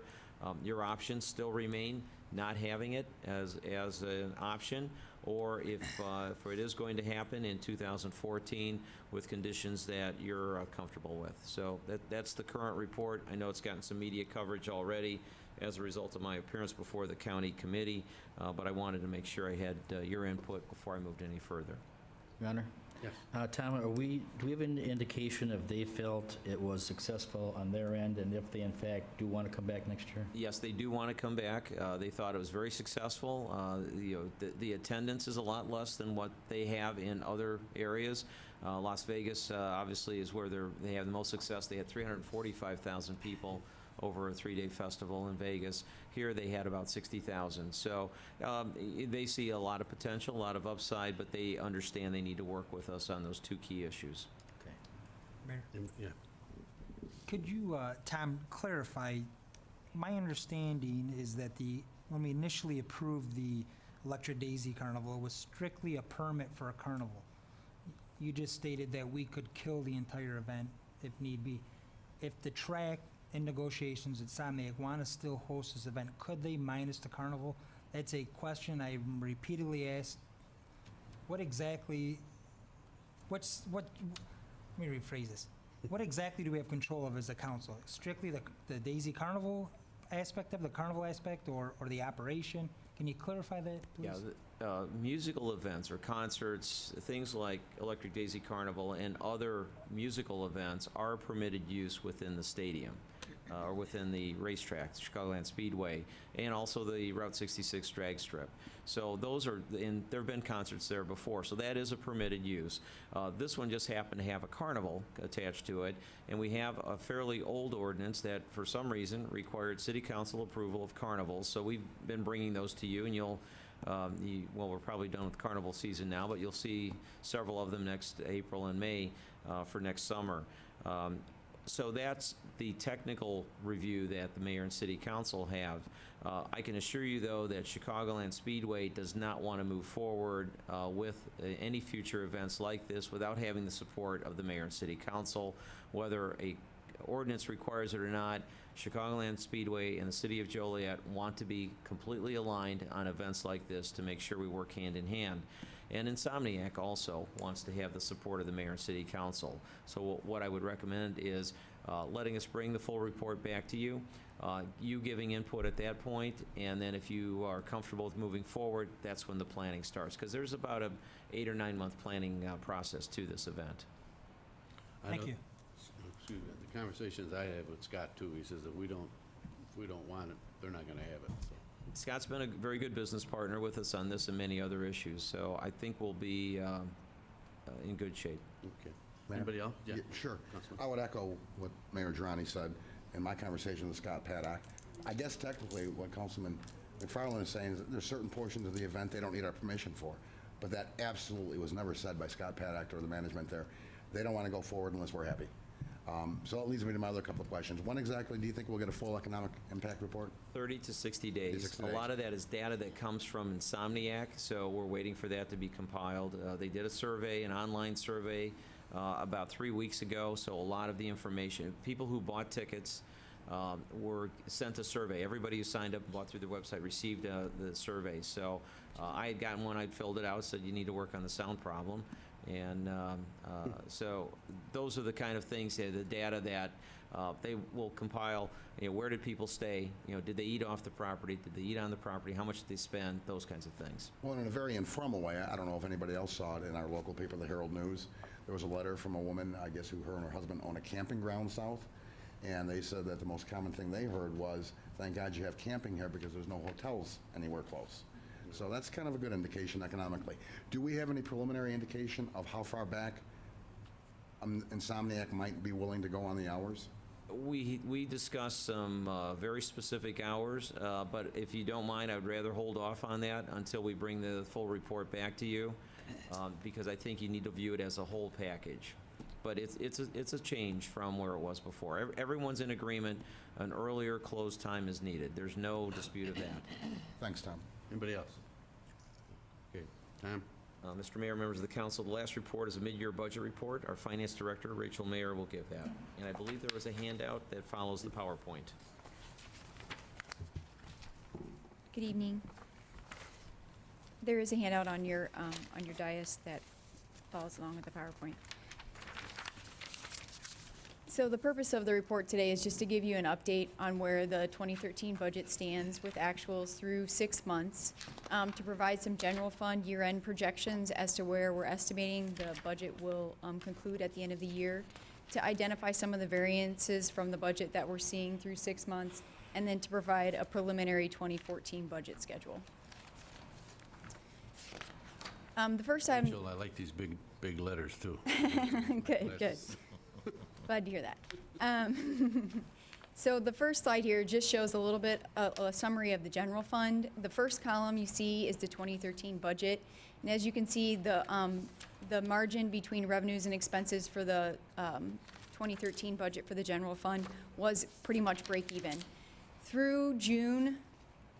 Your options still remain not having it as an option, or if it is going to happen in 2014 with conditions that you're comfortable with. So that's the current report. I know it's gotten some media coverage already as a result of my appearance before the county committee, but I wanted to make sure I had your input before I moved any further. Your Honor? Yes. Tom, do we have an indication if they felt it was successful on their end, and if they in fact do want to come back next year? Yes, they do want to come back. They thought it was very successful. The attendance is a lot less than what they have in other areas. Las Vegas obviously is where they have the most success. They had 345,000 people over a 3-day festival in Vegas. Here they had about 60,000. So they see a lot of potential, a lot of upside, but they understand they need to work with us on those two key issues. Okay. Mayor, Yeah. could you, Tom, clarify? My understanding is that when we initially approved the Electric Daisy Carnival, it was strictly a permit for a carnival. You just stated that we could kill the entire event if need be. If the track in negotiations at Insomniac want to still host this event, could they minus the carnival? That's a question I repeatedly asked. Let me rephrase this. What exactly do we have control of as a council? Strictly the Daisy Carnival aspect of the carnival aspect, or the operation? Can you clarify that, please? Yeah, musical events or concerts, things like Electric Daisy Carnival and other musical events are permitted use within the stadium or within the racetrack, Chicagoland Speedway, and also the Route 66 drag strip. So those are, and there have been concerts there before, so that is a permitted use. This one just happened to have a carnival attached to it, and we have a fairly old ordinance that for some reason required city council approval of carnivals. So we've been bringing those to you, and you'll well, we're probably done with carnival season now, but you'll see several of them next April and May for next summer. So that's the technical review that the mayor and city council have. I can assure you, though, that Chicagoland Speedway does not want to move forward with any future events like this without having the support of the mayor and city council. Whether a ordinance requires it or not, Chicagoland Speedway and the city of Joliet want to be completely aligned on events like this to make sure we work hand in hand. And Insomniac also wants to have the support of the mayor and city council. So what I would recommend is letting us bring the full report back to you, you giving input at that point, and then if you are comfortable with moving forward, that's when the planning starts. Because there's about an 8 or 9 month planning process to this event. Thank you. Excuse me, the conversations I had with Scott too, he says that if we don't want it, they're not gonna have it, so. Scott's been a very good business partner with us on this and many other issues, so I think we'll be in good shape. Okay. Mayor? Anybody else? Yeah. Sure. Councilman. I would echo what Mayor Girani said in my conversation with Scott Paddock. I guess technically what Councilman McFarland is saying is that there's certain portions of the event they don't need our permission for. But that absolutely was never said by Scott Paddock or the management there. They don't want to go forward unless we're happy. So that leads me to my other couple of questions. When exactly do you think we'll get a full economic impact report? 30 to 60 days. 60 A days. lot of that is data that comes from Insomniac, so we're waiting for that to be compiled. They did a survey, an online survey, about 3 weeks ago, so a lot of the information, people who bought tickets were sent a survey. Everybody who signed up and bought through the website received the survey. So I had gotten one, I'd filled it out, said you need to work on the sound problem. And so those are the kind of things, the data that they will compile. Where did people stay? Did they eat off the property? Did they eat on the property? How much did they spend? Those kinds of things. Well, in a very informal way, I don't know if anybody else saw it in our local paper, the Herald News. There was a letter from a woman, I guess, who her and her husband own a camping ground south. And they said that the most common thing they heard was, thank God you have camping here because there's no hotels anywhere close. So that's kind of a good indication economically. Do we have any preliminary indication of how far back Insomniac might be willing to go on the hours? We discussed some very specific hours, but if you don't mind, I would rather hold off on that until we bring the full report back to you, because I think you need to view it as a whole package. But it's a change from where it was before. Everyone's in agreement. An earlier close time is needed. There's no dispute of that. Thanks, Tom. Anybody else? Okay, Tom? Mr. Mayor, members of the council, the last report is a mid-year budget report. Our finance director, Rachel Mayer, will give that. And I believe there was a handout that follows the PowerPoint. Good evening. There is a handout on your dais that follows along with the PowerPoint. So the purpose of the report today is just to give you an update on where the 2013 budget stands with actuals through 6 months, to provide some general fund year-end projections as to where we're estimating the budget will conclude at the end of the year, to identify some of the variances from the budget that we're seeing through 6 months, and then to provide a preliminary 2014 budget schedule. The first item. Rachel, I like these big letters, too. Good. Glad to hear that. So the first slide here just shows a little bit a summary of the general fund. The first column you see is the 2013 budget. And as you can see, the margin between revenues and expenses for the 2013 budget for the general fund was pretty much break even. Through June,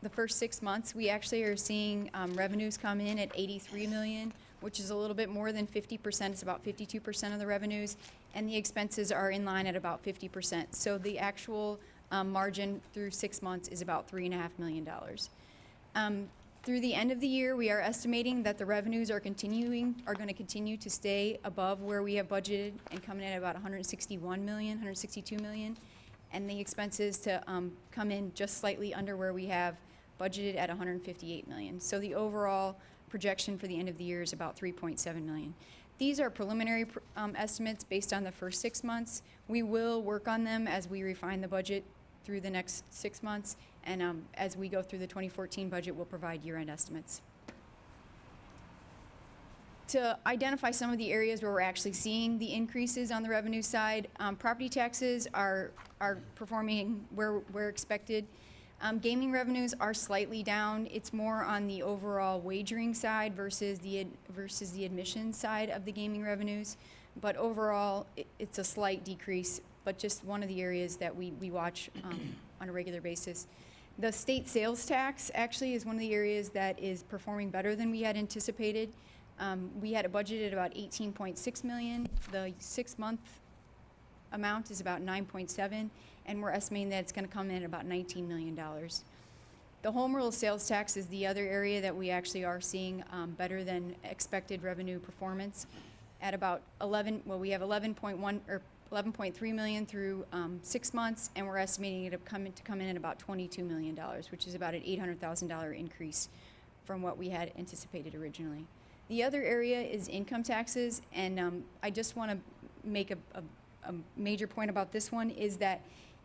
the first 6 months, we actually are seeing revenues come in at 83 million, which is a little bit more than 50%. It's about 52% of the revenues, and the expenses are in line at about 50%. So the actual margin through 6 months is about $3.5 million. Through the end of the year, we are estimating that the revenues are going to continue to stay above where we have budgeted and coming in at about 161 million, 162 million, and the expenses to come in just slightly under where we have budgeted at 158 million. So the overall projection for the end of the year is about 3.7 million. These are preliminary estimates based on the first 6 months. We will work on them as we refine the budget through the next 6 months, and as we go through the 2014 budget, we'll provide year-end estimates. To identify some of the areas where we're actually seeing the increases on the revenue side, property taxes are performing where expected. Gaming revenues are slightly down. It's more on the overall wagering side versus the admission side of the gaming revenues. But overall, it's a slight decrease, but just one of the areas that we watch on a regular basis. The state sales tax actually is one of the areas that is performing better than we had anticipated. We had it budgeted about 18.6 million. The 6 month amount is about 9.7, and we're estimating that it's going to come in at about $19 million. The home rule sales tax is the other area that we actually are seeing better than expected revenue performance at about 11. Well, we have 11.1 or 11.3 million through 6 months, and we're estimating it to come in at about $22 million, which is about an $800,000 increase from what we had anticipated originally. The other area is income taxes, and I just want to make a major point about this one is that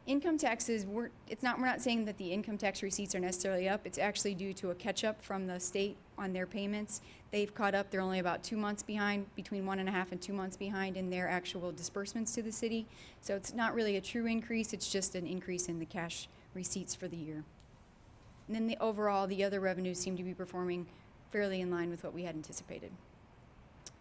Income taxes, we're not saying that the income tax receipts are necessarily up. It's actually due to a catch-up from the state on their payments. They've caught up. They're only about 2 months behind, between 1.5 and 2 months behind in their actual disbursements to the city. So it's not really a true increase. It's just an increase in the cash receipts for the year. And then the other revenues seem to be performing fairly in line with what we had anticipated.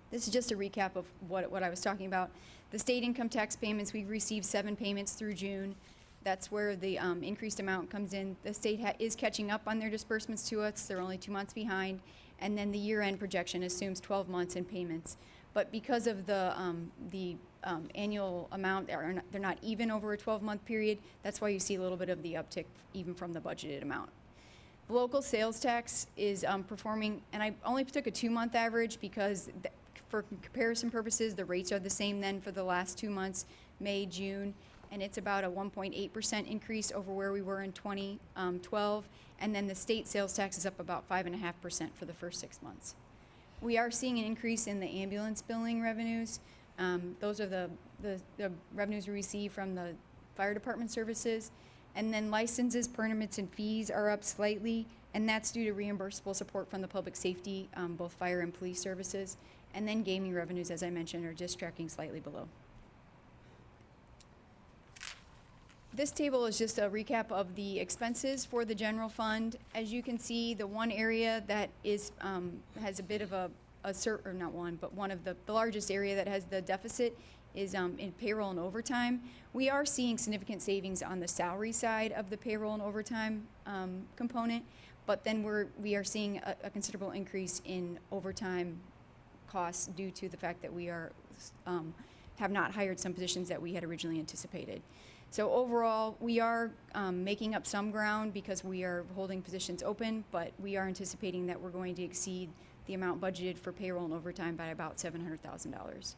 This is just a recap of what I was talking about. The state income tax payments, we've received 7 payments through June. That's where the increased amount comes in. The state is catching up on their disbursements to us. They're only 2 months behind. And then the year-end projection assumes 12 months in payments. But because of the annual amount, they're not even over a 12-month period. That's why you see a little bit of the uptick even from the budgeted amount. The local sales tax is performing, and I only took a 2-month average because for comparison purposes, the rates are the same then for the last 2 months, May, June, and it's about a 1.8% increase over where we were in 2012. And then the state sales tax is up about 5.5% for the first 6 months. We are seeing an increase in the ambulance billing revenues. Those are the revenues we receive from the fire department services. And then licenses, permits, and fees are up slightly, and that's due to reimbursable support from the public safety, both fire and police services. And then gaming revenues, as I mentioned, are just tracking slightly below. This table is just a recap of the expenses for the general fund. As you can see, the one area that is has a bit of or not one, but one of the largest area that has the deficit is in payroll and overtime. We are seeing significant savings on the salary side of the payroll and overtime component, but then we are seeing a considerable increase in overtime costs due to the fact that we are have not hired some positions that we had originally anticipated. So overall, we are making up some ground because we are holding positions open, but we are anticipating that we're going to exceed the amount budgeted for payroll and overtime by about $700,000.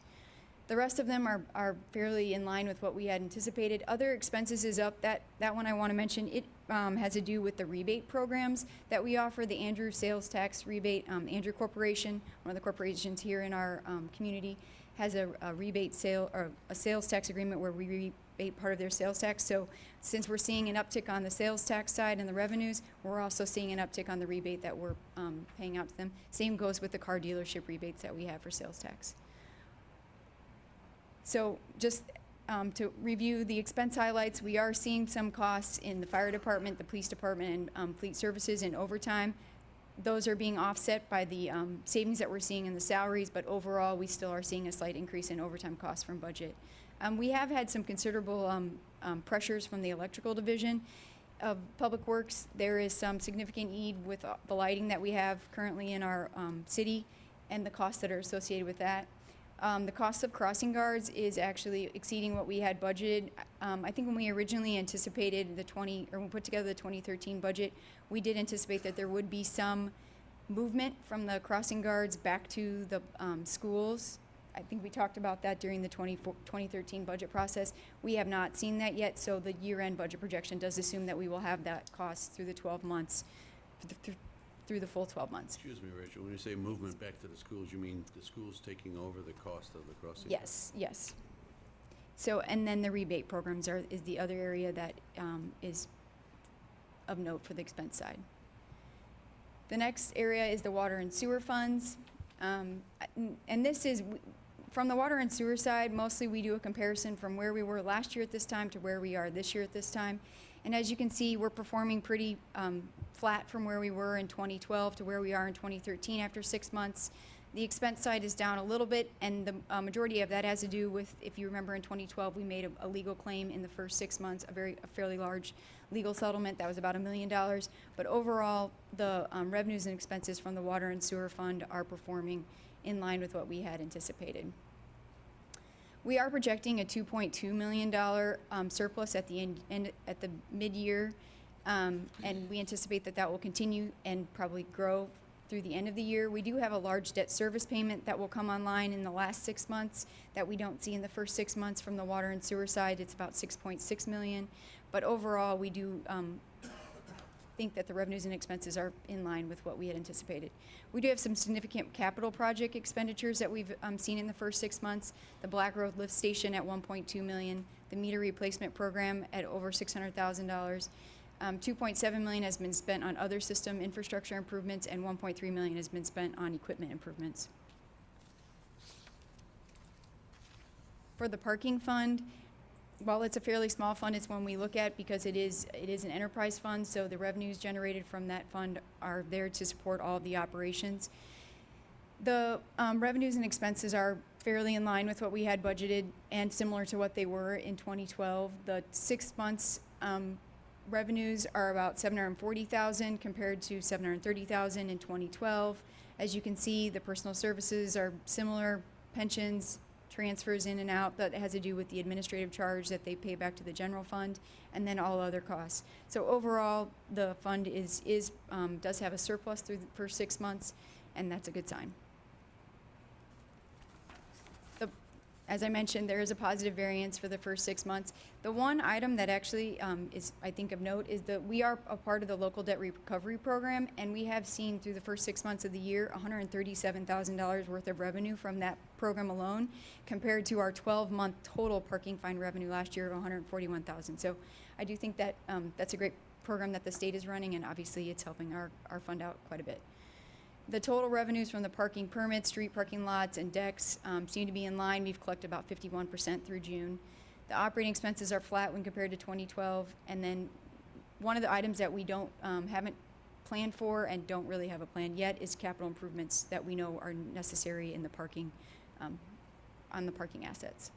The rest of them are fairly in line with what we had anticipated. Other expenses is up. That one I want to mention. It has to do with the rebate programs that we offer. The Andrew Sales Tax Rebate, Andrew Corporation, one of the corporations here in our community, has a rebate sale or a sales tax agreement where we rebate part of their sales tax. So since we're seeing an uptick on the sales tax side and the revenues, we're also seeing an uptick on the rebate that we're paying out to them. Same goes with the car dealership rebates that we have for sales tax. So just to review the expense highlights, we are seeing some costs in the fire department, the police department, and fleet services and overtime. Those are being offset by the savings that we're seeing in the salaries, but overall, we still are seeing a slight increase in overtime costs from budget. We have had some considerable pressures from the electrical division of Public Works. There is some significant need with the lighting that we have currently in our city and the costs that are associated with that. The cost of crossing guards is actually exceeding what we had budgeted. I think when we originally anticipated when we put together the 2013 budget, we did anticipate that there would be some movement from the crossing guards back to the schools. I think we talked about that during the 2013 budget process. We have not seen that yet, so the year-end budget projection does assume that we will have that cost through the 12 months, through the full 12 months. Excuse me, Rachel, when you say movement back to the schools, you mean the schools taking over the cost of the crossing? Yes, yes. So, and then the rebate programs is the other area that is of note for the expense side. The next area is the water and sewer funds. And this is, from the water and sewer side, mostly we do a comparison from where we were last year at this time to where we are this year at this time. And as you can see, we're performing pretty flat from where we were in 2012 to where we are in 2013 after 6 months. The expense side is down a little bit, and the majority of that has to do with, if you remember in 2012, we made a legal claim in the first 6 months, a fairly large legal settlement. That was about $1 million. But overall, the revenues and expenses from the water and sewer fund are performing in line with what we had anticipated. We are projecting a $2.2 million surplus at the end at the mid-year, and we anticipate that will continue and probably grow through the end of the year. We do have a large debt service payment that will come online in the last 6 months that we don't see in the first 6 months from the water and sewer side. It's about $6.6 million, but overall, we do think that the revenues and expenses are in line with what we had anticipated. We do have some significant capital project expenditures that we've seen in the first 6 months. The Black Road Lift Station at $1.2 million, the meter replacement program at over $600,000. 2.7 million has been spent on other system infrastructure improvements, and 1.3 million has been spent on equipment improvements. For the parking fund, while it's a fairly small fund, it's one we look at because it is an enterprise fund, so the revenues generated from that fund are there to support all of the operations. The revenues and expenses are fairly in line with what we had budgeted and similar to what they were in 2012. The 6 months revenues are about $740,000 compared to $730,000 in 2012. As you can see, the personal services are similar, pensions, transfers in and out. That has to do with the administrative charge that they pay back to the general fund, and then all other costs. So overall, the fund does have a surplus through the first 6 months, and that's a good sign. As I mentioned, there is a positive variance for the first 6 months. The one item that actually is, I think, of note is that we are a part of the local debt recovery program, and we have seen through the first 6 months of the year $137,000 worth of revenue from that program alone, compared to our 12-month total parking fine revenue last year of $141,000. So I do think that that's a great program that the state is running, and obviously it's helping our fund out quite a bit. The total revenues from the parking permits, street parking lots, and decks seem to be in line. We've collected about 51% through June. The operating expenses are flat when compared to 2012. And then one of the items that we haven't planned for and don't really have a plan yet is capital improvements that we know are necessary in the parking, on the parking assets.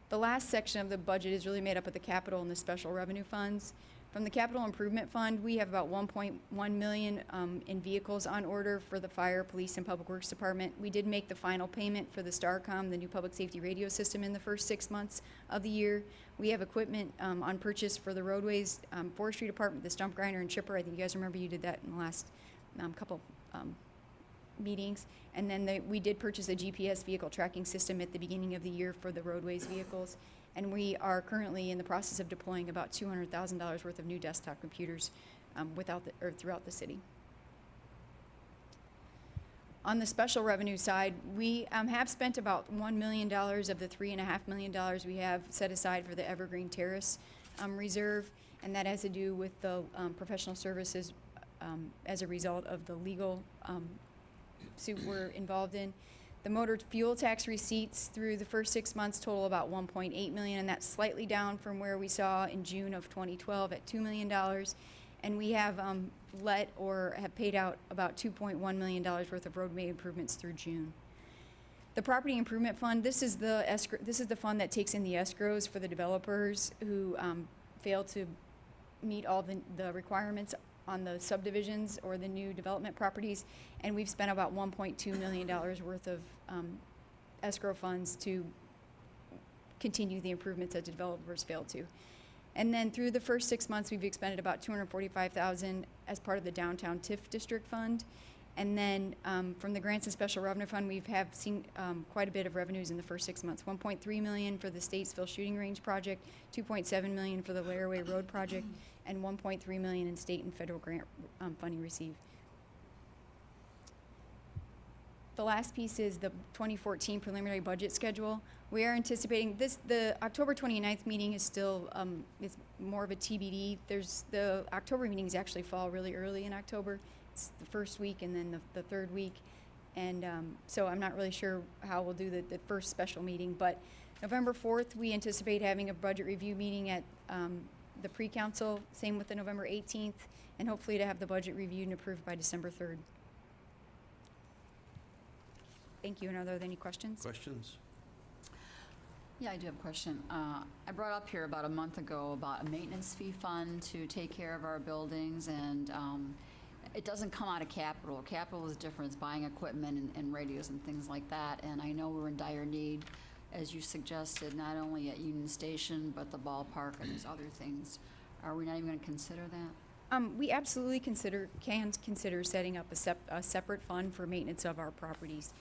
The last section of the budget is really made up of the capital and the special revenue funds. From the Capital Improvement Fund, we have about $1.1 million in vehicles on order for the Fire, Police, and Public Works Department. We did make the final payment for the STARCOM, the new public safety radio system, in the first 6 months of the year. We have equipment on purchase for the roadways, Forestry Department, the stump grinder and chipper. I think you guys remember you did that in the last couple meetings. And then we did purchase a GPS vehicle tracking system at the beginning of the year for the roadways vehicles. And we are currently in the process of deploying about $200,000 worth of new desktop computers throughout the city. On the special revenue side, we have spent about $1 million of the $3.5 million we have set aside for the Evergreen Terrace reserve, and that has to do with the professional services as a result of the legal suit we're involved in. The motor fuel tax receipts through the first 6 months total about $1.8 million, and that's slightly down from where we saw in June of 2012 at $2 million. And we have have paid out about $2.1 million worth of roadway improvements through June. The Property Improvement Fund, this is the fund that takes in the escrows for the developers who fail to meet all the requirements on the subdivisions or the new development properties, and we've spent about $1.2 million worth of escrow funds to continue the improvements that the developers failed to. And then through the first 6 months, we've expended about $245,000 as part of the Downtown TIF District Fund. And then from the Grants and Special Revenue Fund, we have seen quite a bit of revenues in the first 6 months. $1.3 million for the Statesville Shooting Range project, $2.7 million for the Laraway Road project, and $1.3 million in state and federal grant funding received. The last piece is the 2014 preliminary budget schedule. We are anticipating the October 29th meeting is still, is more of a TBD. The October meetings actually fall really early in October. It's the first week and then the third week. And so I'm not really sure how we'll do the first special meeting, but November 4th, we anticipate having a budget review meeting at the PreCoucil, same with the November 18th, and hopefully to have the budget reviewed and approved by December 3rd. Thank you, and are there any questions? Questions? Yeah, I do have a question. I brought up here about a month ago about a maintenance fee fund to take care of our buildings, and it doesn't come out of capital. Capital is different. It's buying equipment and radios and things like that, and I know we're in dire need, as you suggested, not only at Union Station, but the ballpark and these other things. Are we not even going to consider that? We absolutely can consider setting up a separate fund for maintenance of our properties.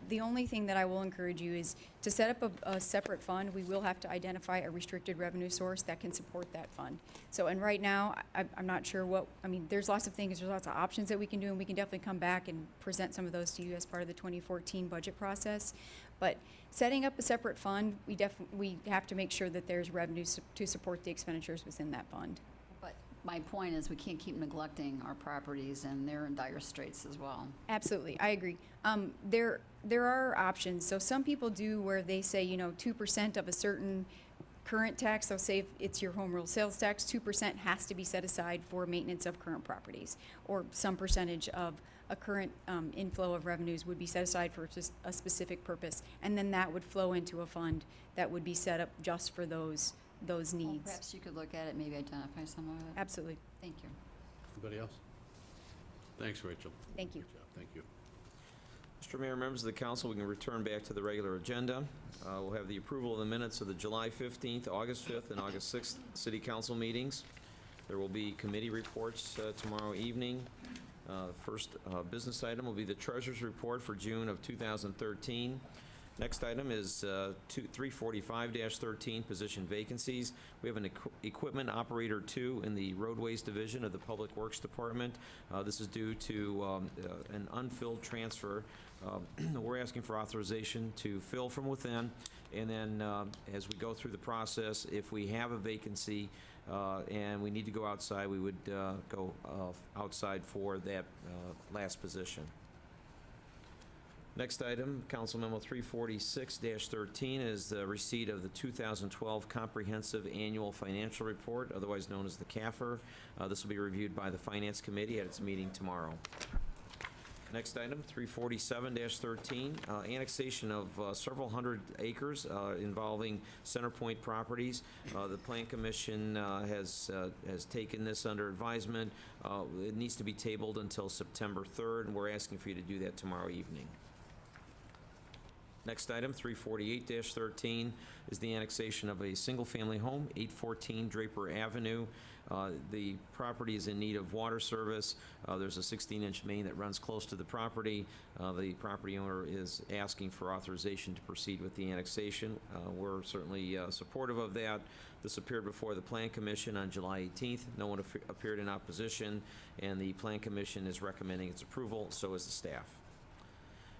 The only thing that I will encourage you is to set up a separate fund. We will have to identify a restricted revenue source that can support that fund. So, and right now, I'm not sure there's lots of things, there's lots of options that we can do, and we can definitely come back and present some of those to you as part of the 2014 budget process. But setting up a separate fund, we have to make sure that there's revenue to support the expenditures within that fund. But my point is, we can't keep neglecting our properties, and they're in dire straits as well. Absolutely, I agree. There are options. So some people do where they say, 2% of a certain current tax, so say if it's your home rule sales tax, 2% has to be set aside for maintenance of current properties, or some percentage of a current inflow of revenues would be set aside for just a specific purpose, and then that would flow into a fund that would be set up just for those Well, needs. perhaps you could look at it, maybe identify some of it. Absolutely. Thank you. Anybody else? Thanks, Rachel. Thank you. Good job. Thank you. Mr. Mayor, members of the council, we can return back to the regular agenda. We'll have the approval of the minutes of the July 15th, August 5th, and August 6th city council meetings. There will be committee reports tomorrow evening. First business item will be the treasurer's report for June of 2013. Next item is 345-13, position vacancies. We have an equipment operator 2 in the roadways division of the Public Works Department. This is due to an unfilled transfer. We're asking for authorization to fill from within, and then as we go through the process, if we have a vacancy and we need to go outside, we would go outside for that last position. Next item, Council Memo 346-13, is the receipt of the 2012 Comprehensive Annual Financial Report, otherwise known as the CAFR. This will be reviewed by the Finance Committee at its meeting tomorrow. Next item, 347-13, annexation of several hundred acres involving CenterPoint properties. The Plan Commission has taken this under advisement. It needs to be tabled until September 3rd, and we're asking for you to do that tomorrow evening. Next item, 348-13, is the annexation of a single-family home, 814 Draper Avenue. The property is in need of water service. There's a 16-inch main that runs close to the property. The property owner is asking for authorization to proceed with the annexation. We're certainly supportive of that. This appeared before the Plan Commission on July 18th. No one appeared in opposition, and the Plan Commission is recommending its approval, so is the staff.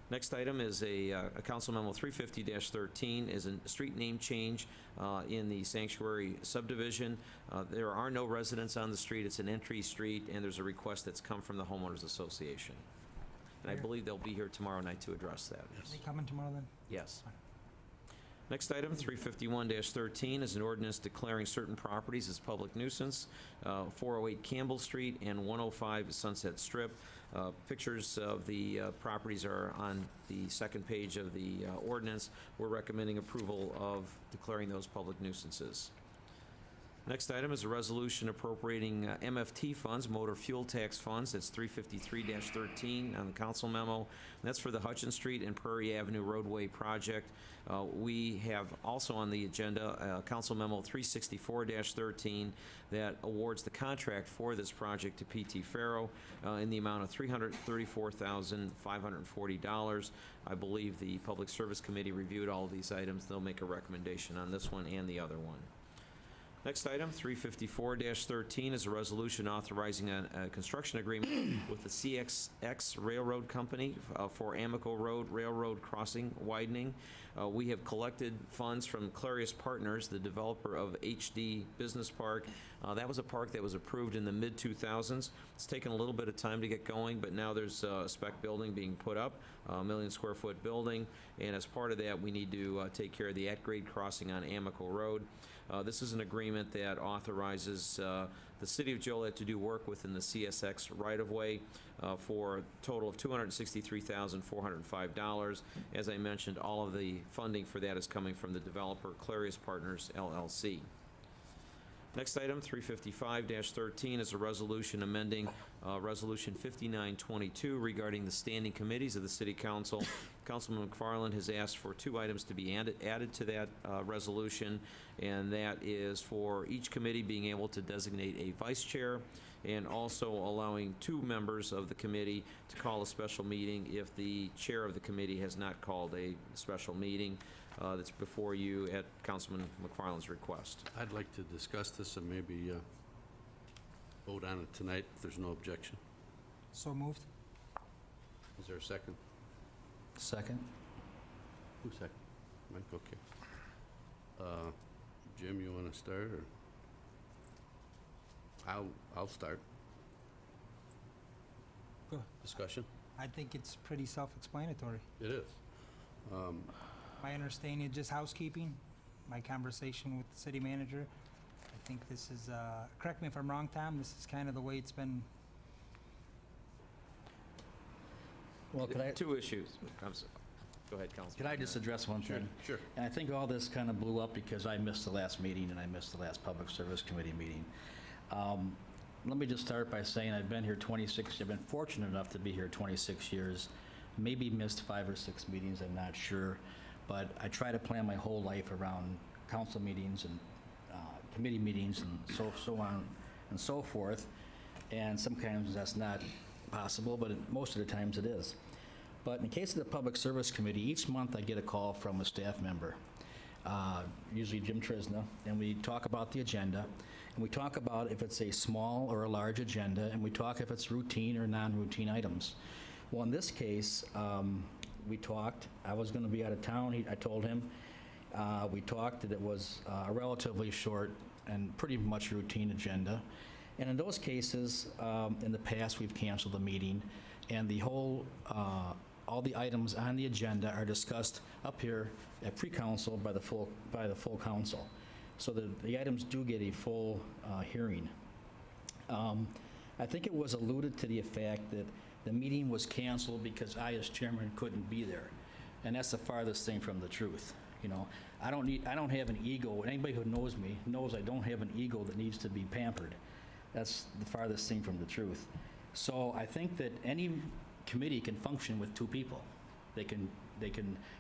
Next item is a Council Memo 350-13, is a street name change in the Sanctuary subdivision. There are no residents on the street. It's an entry street, and there's a request that's come from the Homeowners Association. And I believe they'll be here tomorrow night to address that. Are they coming tomorrow then? Yes. Next item, 351-13, is an ordinance declaring certain properties as public nuisance, 408 Campbell Street and 105 Sunset Strip. Pictures of the properties are on the second page of the ordinance. We're recommending approval of declaring those public nuisances. Next item is a resolution appropriating MFT funds, motor fuel tax funds. That's 353-13 on the council memo. And that's for the Hutchins Street and Prairie Avenue roadway project. We have also on the agenda council memo 364-13 that awards the contract for this project to PT Farrow in the amount of $334,540. I believe the Public Service Committee reviewed all of these items. They'll make a recommendation on this one and the other one. Next item, 354-13, is a resolution authorizing a construction agreement with the CXX Railroad Company for Amico Road Railroad crossing widening. We have collected funds from Clarius Partners, the developer of HD Business Park. That was a park that was approved in the mid-2000s. It's taken a little bit of time to get going, but now there's a spec building being put up, a 1 million square foot building, and as part of that, we need to take care of the at-grade crossing on Amico Road. This is an agreement that authorizes the City of Joliet to do work within the CSX right-of-way for a total of $263,405. As I mentioned, all of the funding for that is coming from the developer Clarius Partners, LLC. Next item, 355-13, is a resolution amending Resolution 5922 regarding the standing committees of the City Council. Councilman McFarland has asked for 2 items to be added to that resolution, and that is for each committee being able to designate a vice chair and also allowing 2 members of the committee to call a special meeting if the chair of the committee has not called a special meeting. That's before you at Councilman McFarland's request. I'd like to discuss this and maybe vote on it tonight if there's no objection. So moved. Is there a second? Second. Who's second? Mike, okay. Jim, you want to start, or? I'll start. Go. Discussion? I think it's pretty self-explanatory. It is. My understanding is just housekeeping, my conversation with the city manager. I think this is, correct me if I'm wrong, Tom, this is kind of the way it's been. Well, could I, Two issues. Go ahead, Councilman. could I just address one thing? Sure. And I think all this kind of blew up because I missed the last meeting and I missed the last Public Service Committee meeting. Let me just start by saying I've been here 26, I've been fortunate enough to be here 26 years, maybe missed 5 or 6 meetings, I'm not sure, but I try to plan my whole life around council meetings and committee meetings and so on and so forth, and sometimes that's not possible, but most of the times it is. But in the case of the Public Service Committee, each month I get a call from a staff member, usually Jim Trisna, and we talk about the agenda, and we talk about if it's a small or a large agenda, and we talk if it's routine or non-routine items. Well, in this case, we talked, I was going to be out of town, I told him, we talked that it was a relatively short and pretty much routine agenda. And in those cases, in the past, we've canceled the meeting, and the whole, all the items on the agenda are discussed up here at PreCoucil by the full council. So the items do get a full hearing. I think it was alluded to the fact that the meeting was canceled because I, as chairman, couldn't be there. And that's the farthest thing from the truth. You know, I don't have an ego. Anybody who knows me knows I don't have an ego that needs to be pampered. That's the farthest thing from the truth. So I think that any committee can function with 2 people. They can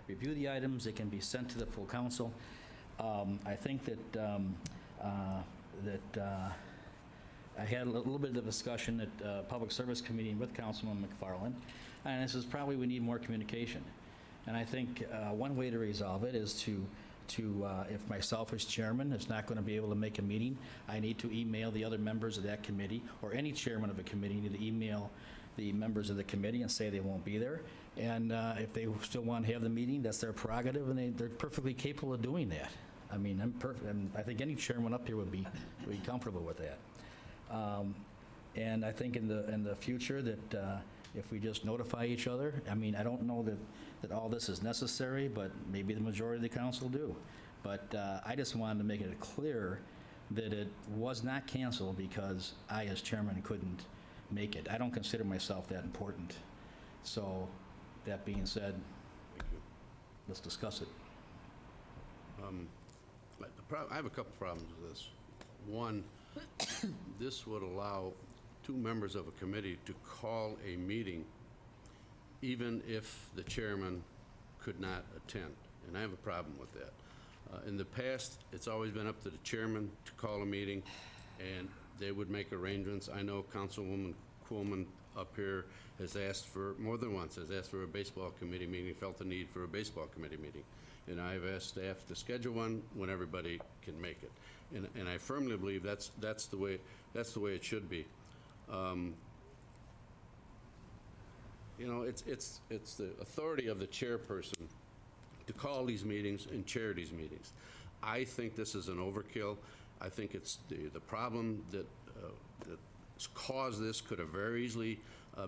review the items, they can be sent to the full council. I think that I had a little bit of discussion at Public Service Committee with Councilman McFarland, and this is probably we need more communication. And I think one way to resolve it is to if myself as chairman is not going to be able to make a meeting, I need to email the other members of that committee, or any chairman of a committee need to email the members of the committee and say they won't be there. And if they still want to have the meeting, that's their prerogative, and they're perfectly capable of doing that. I mean, and I think any chairman up here would be comfortable with that. And I think in the future that if we just notify each other, I mean, I don't know that all this is necessary, but maybe the majority of the council do. But I just wanted to make it clear that it was not canceled because I, as chairman, couldn't make it. I don't consider myself that important. So, that being said, let's discuss it. I have a couple problems with this. One, this would allow 2 members of a committee to call a meeting even if the chairman could not attend, and I have a problem with that. In the past, it's always been up to the chairman to call a meeting, and they would make arrangements. I know Councilwoman Kuhlman up here has asked for, more than once, has asked for a baseball committee meeting, felt the need for a baseball committee meeting. And I've asked staff to schedule one when everybody can make it. And I firmly believe that's the way it should be. You know, it's the authority of the chairperson to call these meetings and chair these meetings. I think this is an overkill. I think it's the problem that caused this could have very easily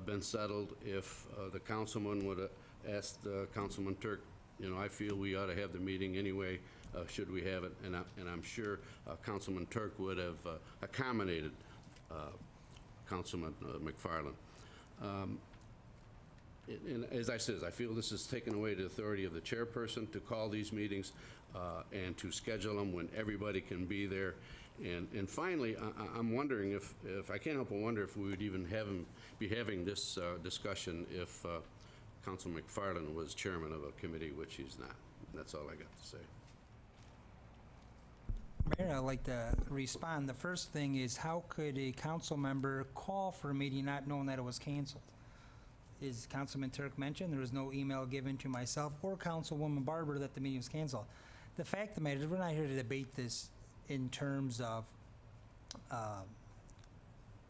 been settled if the councilman would have asked Councilman Turk, you know, I feel we ought to have the meeting anyway, should we have it, and I'm sure Councilman Turk would have accommodated Councilman McFarland. And as I said, I feel this is taking away the authority of the chairperson to call these meetings and to schedule them when everybody can be there. And finally, I'm wondering if I can't help but wonder if we would even be having this discussion if Councilman McFarland was chairman of a committee, which he's not. That's all I got to say. Mayor, I'd like to respond. The first thing is, how could a council member call for a meeting not knowing that it was canceled? As Councilman Turk mentioned, there was no email given to myself or Councilwoman Barber that the meeting was canceled. The fact of the matter is, we're not here to debate this in terms of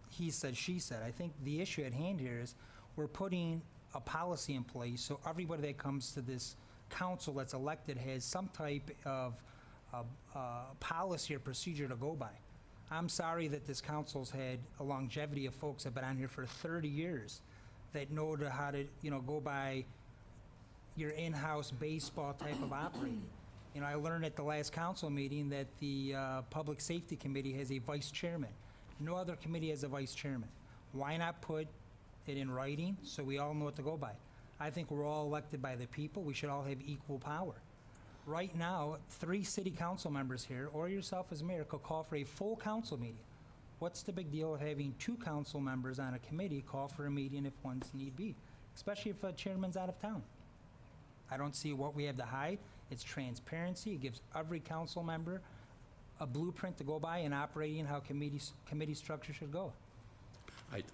he said, she said. I think the issue at hand here is we're putting a policy in place so everybody that comes to this council that's elected has some type of policy or procedure to go by. I'm sorry that this council's had a longevity of folks that have been on here for 30 years that know how to, go by your in-house baseball type of operating. I learned at the last council meeting that the Public Safety Committee has a vice chairman. No other committee has a vice chairman. Why not put it in writing so we all know what to go by? I think we're all elected by the people. We should all have equal power. Right now, 3 city council members here, or yourself as mayor, could call for a full council meeting. What's the big deal of having 2 council members on a committee call for a meeting if one's need be, especially if a chairman's out of town? I don't see what we have to hide. It's transparency. It gives every council member a blueprint to go by in operating how committee structure should go.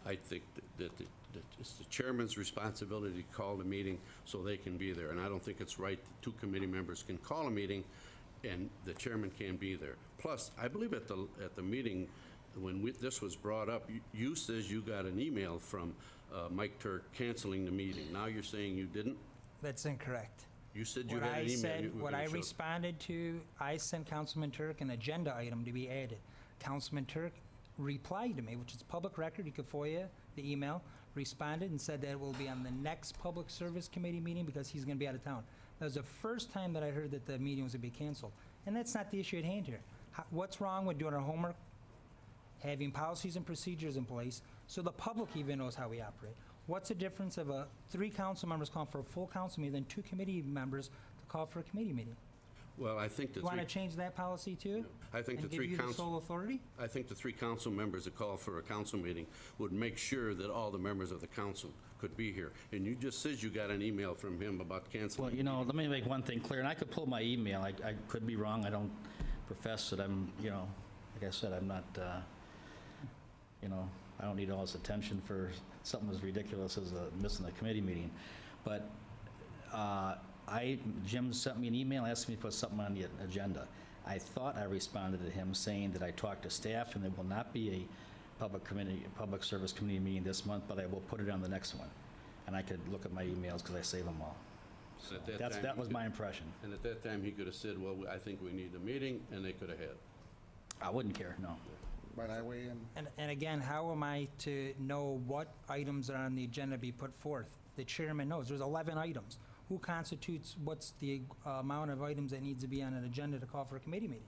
I think that it's the chairman's responsibility to call the meeting so they can be there. And I don't think it's right that 2 committee members can call a meeting and the chairman can't be there. Plus, I believe at the meeting, when this was brought up, you says you got an email from Mike Turk canceling the meeting. Now you're saying you didn't? That's incorrect. You said you had an email. What I responded to, I sent Councilman Turk an agenda item to be added. Councilman Turk replied to me, which is public record, you could FOIA the email, responded and said that it will be on the next Public Service Committee meeting because he's going to be out of town. That was the first time that I heard that the meeting was going to be canceled. And that's not the issue at hand here. What's wrong with doing our homework, having policies and procedures in place so the public even knows how we operate? What's the difference of 3 council members calling for a full council meeting than 2 committee members to call for a committee meeting? Well, I think the You want to change that policy too? I think and the 3 give you the council. sole authority? I think the 3 council members that call for a council meeting would make sure that all the members of the council could be here. And you just said you got an email from him about canceling. Well, let me make one thing clear, and I could pull my email. I could be wrong. I don't profess that I'm, like I said, I'm not, I don't need all this attention for something as ridiculous as missing a committee meeting. But Jim sent me an email asking me to put something on the agenda. I thought I responded to him saying that I talked to staff and there will not be a public service committee meeting this month, but I will put it on the next one. And I could look at my emails because I save them all. So that was my impression. And at that time, he could have said, well, I think we need a meeting, and they could have had. I wouldn't care, no. Might I weigh in? And again, how am I to know what items are on the agenda to be put forth? The chairman knows. There's 11 items. Who constitutes what's the amount of items that needs to be on an agenda to call for a committee meeting?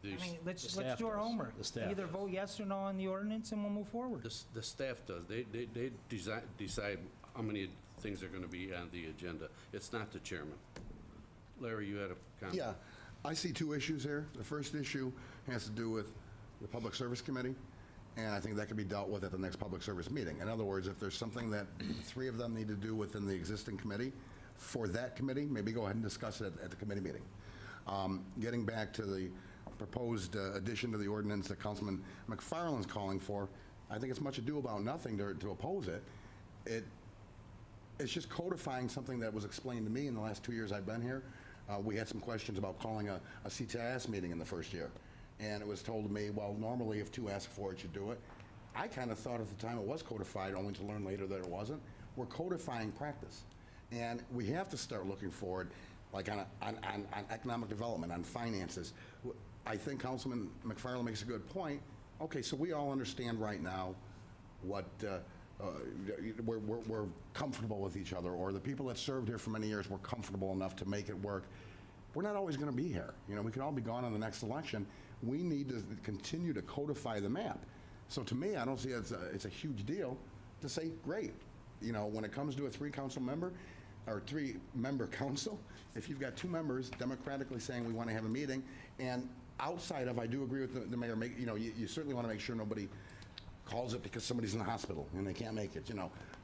I mean, let's do our homework. Either vote yes or no on the ordinance and we'll move forward. The staff does. They decide how many things are going to be on the agenda. It's not the chairman. Larry, you had a comment? Yeah, I see 2 issues here. The first issue has to do with the Public Service Committee, and I think that can be dealt with at the next Public Service meeting. In other words, if there's something that the 3 of them need to do within the existing committee, for that committee, maybe go ahead and discuss it at the committee meeting. Getting back to the proposed addition to the ordinance that Councilman McFarland's calling for, I think it's much ado about nothing to oppose it. It's just codifying something that was explained to me in the last 2 years I've been here. We had some questions about calling a CTIS meeting in the first year. And it was told to me, well, normally if 2 ask for it, you do it. I kind of thought at the time it was codified, only to learn later that it wasn't. We're codifying practice. And we have to start looking forward, like on economic development, on finances. I think Councilman McFarland makes a good point. Okay, so we all understand right now what we're comfortable with each other, or the people that served here for many years were comfortable enough to make it work. We're not always going to be here. We could all be gone on the next election. We need to continue to codify the map. So to me, I don't see it's a huge deal to say, great. When it comes to a 3-council member, or 3-member council, if you've got 2 members democratically saying we want to have a meeting, and outside of, I do agree with the mayor, you certainly want to make sure nobody calls it because somebody's in the hospital and they can't make it,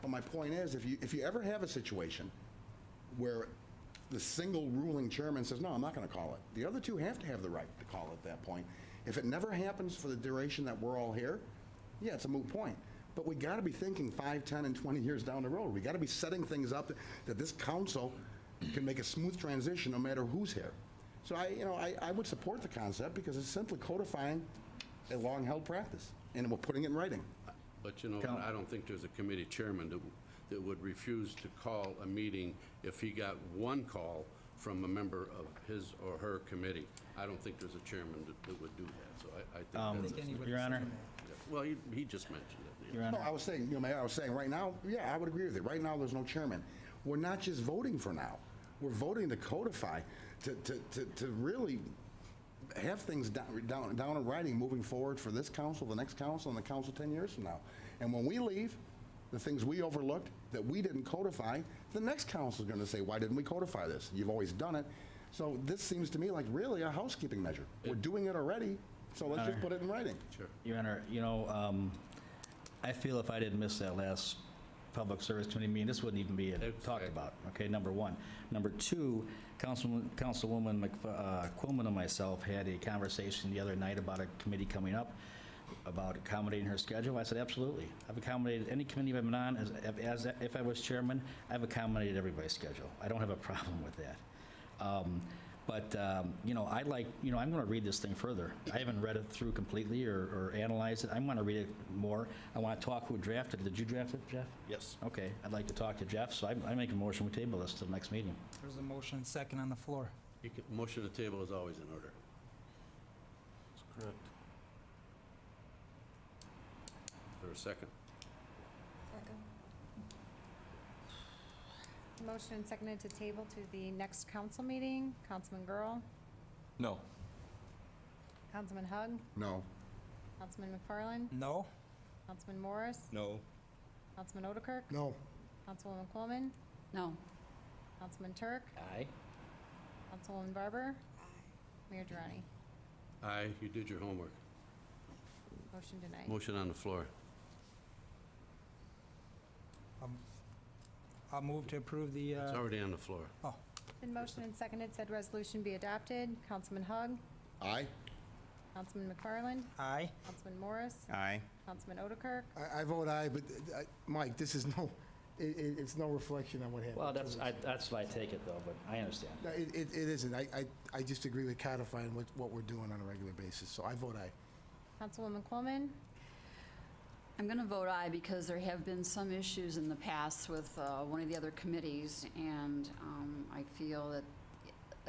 But my point is, if you ever have a situation where the single ruling chairman says, no, I'm not going to call it, the other 2 have to have the right to call it at that point. If it never happens for the duration that we're all here, yeah, it's a moot point. But we got to be thinking 5, 10, and 20 years down the road. We got to be setting things up that this council can make a smooth transition no matter who's here. So I would support the concept because it's simply codifying a long-held practice, and we're putting it in writing. But you know, what? I don't think there's a committee chairman that would refuse to call a meeting if he got one call from a member of his or her committee. I don't think there's a chairman that would do that, so I think that's... Your Honor, Well, he just mentioned it. Your No, Honor. I was saying, Mayor, I was saying, right now, yeah, I would agree with it. Right now, there's no chairman. We're not just voting for now. We're voting to codify, to really have things down in writing moving forward for this council, the next council, and the council 10 years from now. And when we leave, the things we overlooked that we didn't codify, the next council is going to say, why didn't we codify this? You've always done it. So this seems to me like really a housekeeping measure. We're doing it already, so let's just put it in writing. Sure. Your Honor, I feel if I didn't miss that last Public Service Committee meeting, this wouldn't even be talked about, okay, number one. Number two, Councilwoman Quillman and myself had a conversation the other night about a committee coming up, about accommodating her schedule. I said, absolutely. I've accommodated any committee I've been on, if I was chairman, I've accommodated everybody's schedule. I don't have a problem with that. I like, I'm going to read this thing further. I haven't read it through completely or analyzed it. I want to read it more. I want to talk who drafted it. Did you draft it, Jeff? Yes. Okay, I'd like to talk to Jeff, so I make a motion we table this till the next meeting. There's a motion second on the floor. Motion to table is always in order. That's correct. Is there a second? Motion and seconded to table to the next council meeting. Councilman Girl, No. Councilman Hug, No. Councilman McFarland, No? Councilman Morris, No. Councilman Otterkirk, No. Councilwoman Coleman, No. Councilman Turk, Aye. Councilwoman Barber, Mayor Durrani. Aye, you did your homework. Motion denied. Motion on the floor. I'll move to approve the, It's already on the floor. Been motion and seconded, said resolution be adopted. Councilman Hug, Aye? Councilman McFarland, aye. Councilman Morris, Aye. Councilman Otterkirk. I vote aye, but, Mike, this is it's no reflection on what happened. Well, that's why I take it, though, but I understand. No, it isn't. I just agree with codifying what we're doing on a regular basis, so I vote aye. Councilwoman Coleman, I'm going to vote aye because there have been some issues in the past with one of the other committees, and I feel that,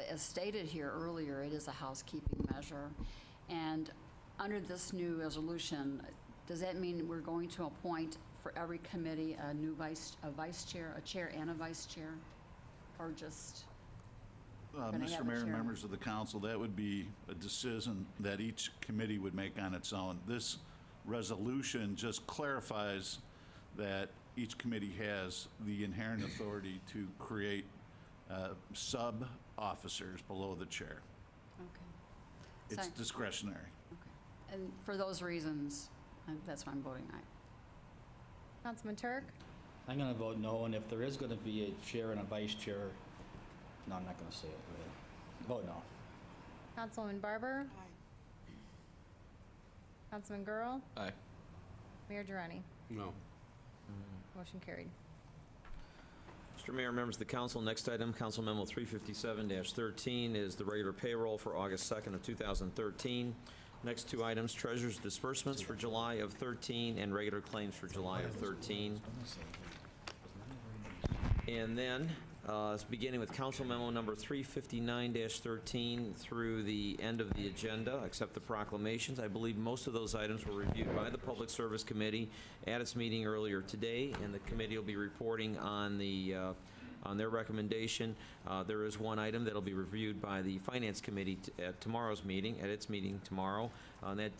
as stated here earlier, it is a housekeeping measure. And under this new resolution, does that mean we're going to appoint for every committee a new vice chair, a chair and a vice chair? Or just gonna have Mr. a Mayor and chair? members of the council, that would be a decision that each committee would make on its own. This resolution just clarifies that each committee has the inherent authority to create sub-officers below the chair. Okay. It's So- discretionary. Okay. And for those reasons, that's why I'm voting aye. Councilman Turk, I'm going to vote no, and if there is going to be a chair and a vice chair, no, I'm not going to say it. Vote no. Councilwoman Barber, Councilman Girl, Aye. Mayor Durrani. No. Motion carried. Mr. Mayor, members of the council, next item, Council Memo 357-13, is the regular payroll for August 2nd of 2013. Next two items, treasurer's disbursements for July of 13 and regular claims for July of 13. And then, beginning with Council Memo number 359-13 through the end of the agenda, except the proclamations. I believe most of those items were reviewed by the Public Service Committee at its meeting earlier today, and the committee will be reporting on their recommendation. There is one item that will be reviewed by the Finance Committee at tomorrow's meeting, at its meeting tomorrow, and that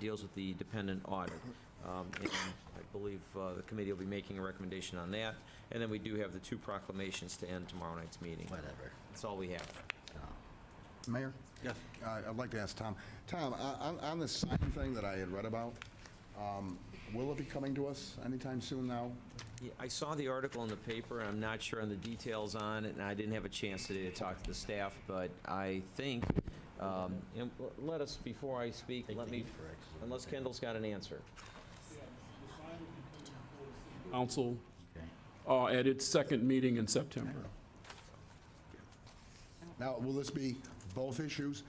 deals with the dependent audit. And I believe the committee will be making a recommendation on that. And then we do have the two proclamations to end tomorrow night's meeting. Whatever. That's all we have. Mayor? Yes. I'd like to ask Tom. Tom, on this sign thing that I had read about, will it be coming to us anytime soon now? Yeah, I saw the article in the paper, and I'm not sure on the details on it, and I didn't have a chance today to talk to the staff, but I think, let us, before I speak, unless Kendall's got an answer. Council at its second meeting in September. Now, will this be both issues?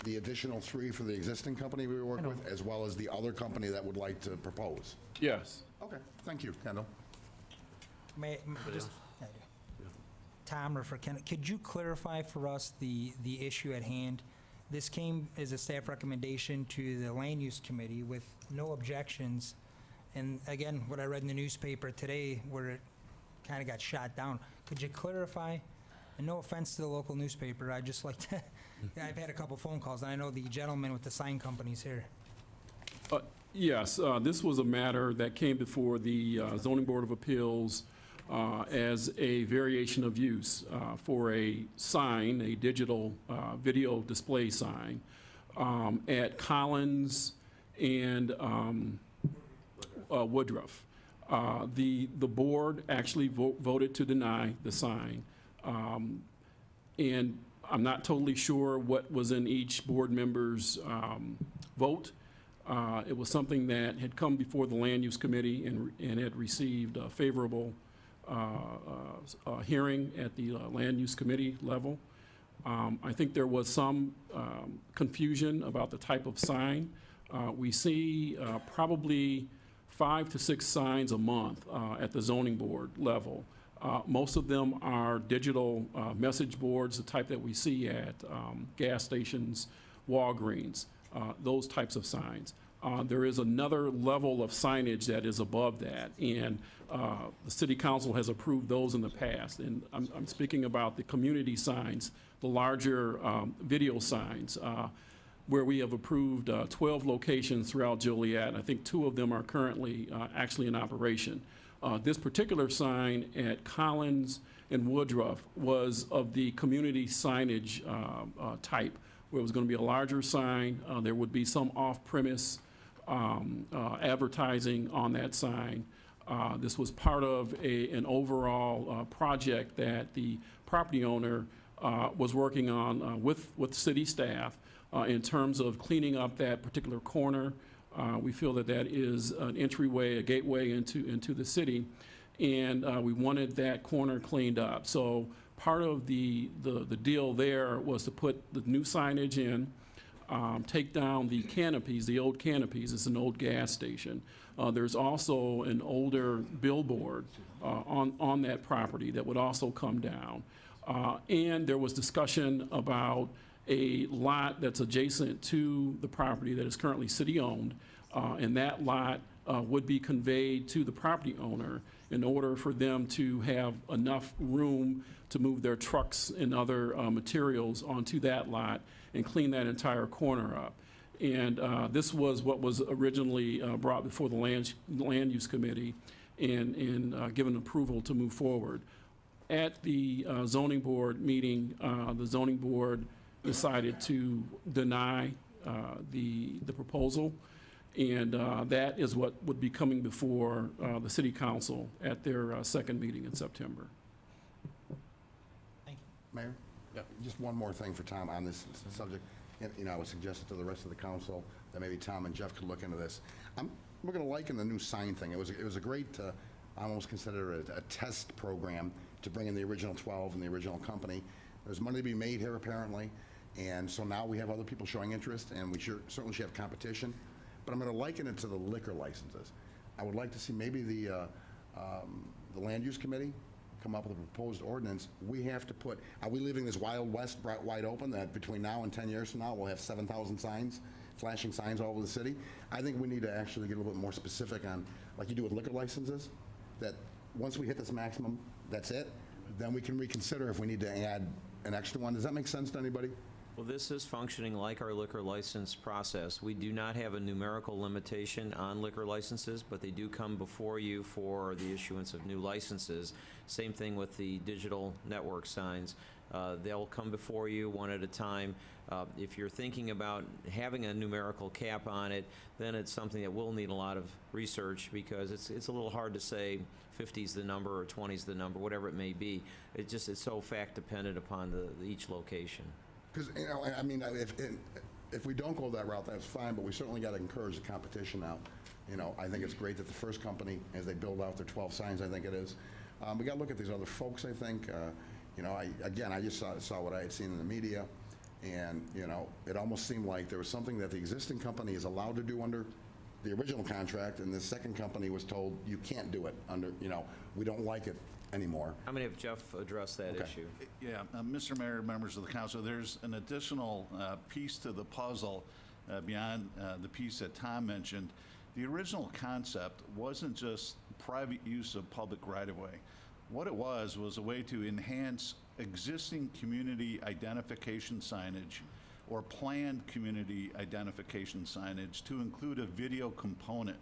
the additional 3 for the existing company we work with, as well as the other company that would like to propose? Yes. Okay, thank you, Kendall. Tom or for Ken, could you clarify for us the issue at hand? This came as a staff recommendation to the Land Use Committee with no objections. And again, what I read in the newspaper today, where it kind of got shot down. Could you clarify? And no offense to the local newspaper, I just like to, I've had a couple phone calls, and I know the gentleman with the sign companies here. Yes, this was a matter that came before the Zoning Board of Appeals as a variation of use for a sign, a digital video display sign at Collins and Woodruff. The board actually voted to deny the sign. And I'm not totally sure what was in each board member's vote. It was something that had come before the Land Use Committee and had received a favorable hearing at the Land Use Committee level. I think there was some confusion about the type of sign. We see probably 5 to 6 signs a month at the zoning board level. Most of them are digital message boards, the type that we see at gas stations, Walgreens, those types of signs. There is another level of signage that is above that, and the City Council has approved those in the past. And I'm speaking about the community signs, the larger video signs, where we have approved 12 locations throughout Joliet. I think 2 of them are currently actually in operation. This particular sign at Collins and Woodruff was of the community signage type, where it was going to be a larger sign. There would be some off-premise advertising on that sign. This was part of an overall project that the property owner was working on with city staff in terms of cleaning up that particular corner. We feel that that is an entryway, a gateway into the city, and we wanted that corner cleaned up. So part of the deal there was to put the new signage in, take down the canopies, the old canopies. It's an old gas station. There's also an older billboard on that property that would also come down. And there was discussion about a lot that's adjacent to the property that is currently city-owned, and that lot would be conveyed to the property owner in order for them to have enough room to move their trucks and other materials onto that lot and clean that entire corner up. And this was what was originally brought before the Land Use Committee and given approval to move forward. At the zoning board meeting, the zoning board decided to deny the proposal, and that is what would be coming before the City Council at their second meeting in September. Thank you. Mayor? Yep. Just one more thing for Tom on this subject. You know, I would suggest it to the rest of the council that maybe Tom and Jeff could look into this. We're going to liken the new sign thing. It was a great, I almost consider it a test program to bring in the original 12 and the original company. There's money to be made here, apparently, and so now we have other people showing interest, and we certainly should have competition. But I'm going to liken it to the liquor licenses. I would like to see maybe the Land Use Committee come up with a proposed ordinance. We have to put, are we leaving this Wild West wide open that between now and 10 years from now, we'll have 7,000 signs, flashing signs all over the city? I think we need to actually get a little bit more specific on, like you do with liquor licenses, that once we hit this maximum, that's it. Then we can reconsider if we need to add an extra one. Does that make sense to anybody? Well, this is functioning like our liquor license process. We do not have a numerical limitation on liquor licenses, but they do come before you for the issuance of new licenses. Same thing with the digital network signs. They'll come before you one at a time. If you're thinking about having a numerical cap on it, then it's something that will need a lot of research, because it's a little hard to say 50 is the number or 20 is the number, whatever it may be. It's so fact dependent upon each location. Because, you know, I mean, if we don't go that route, that's fine, but we certainly got to encourage the competition now. You know, I think it's great that the first company, as they build out their 12 signs, I think it is. We got to look at these other folks, I think. You know, I just saw what I had seen in the media. And, you know, it almost seemed like there was something that the existing company is allowed to do under the original contract, and the second company was told, you can't do it under, you know, we don't like it anymore. I'm going to have Jeff address that Okay. issue. Yeah, Mr. Mayor, members of the council, there's an additional piece to the puzzle beyond the piece that Tom mentioned. The original concept wasn't just private use of public right-of-way. What it was a way to enhance existing community identification signage or planned community identification signage to include a video component.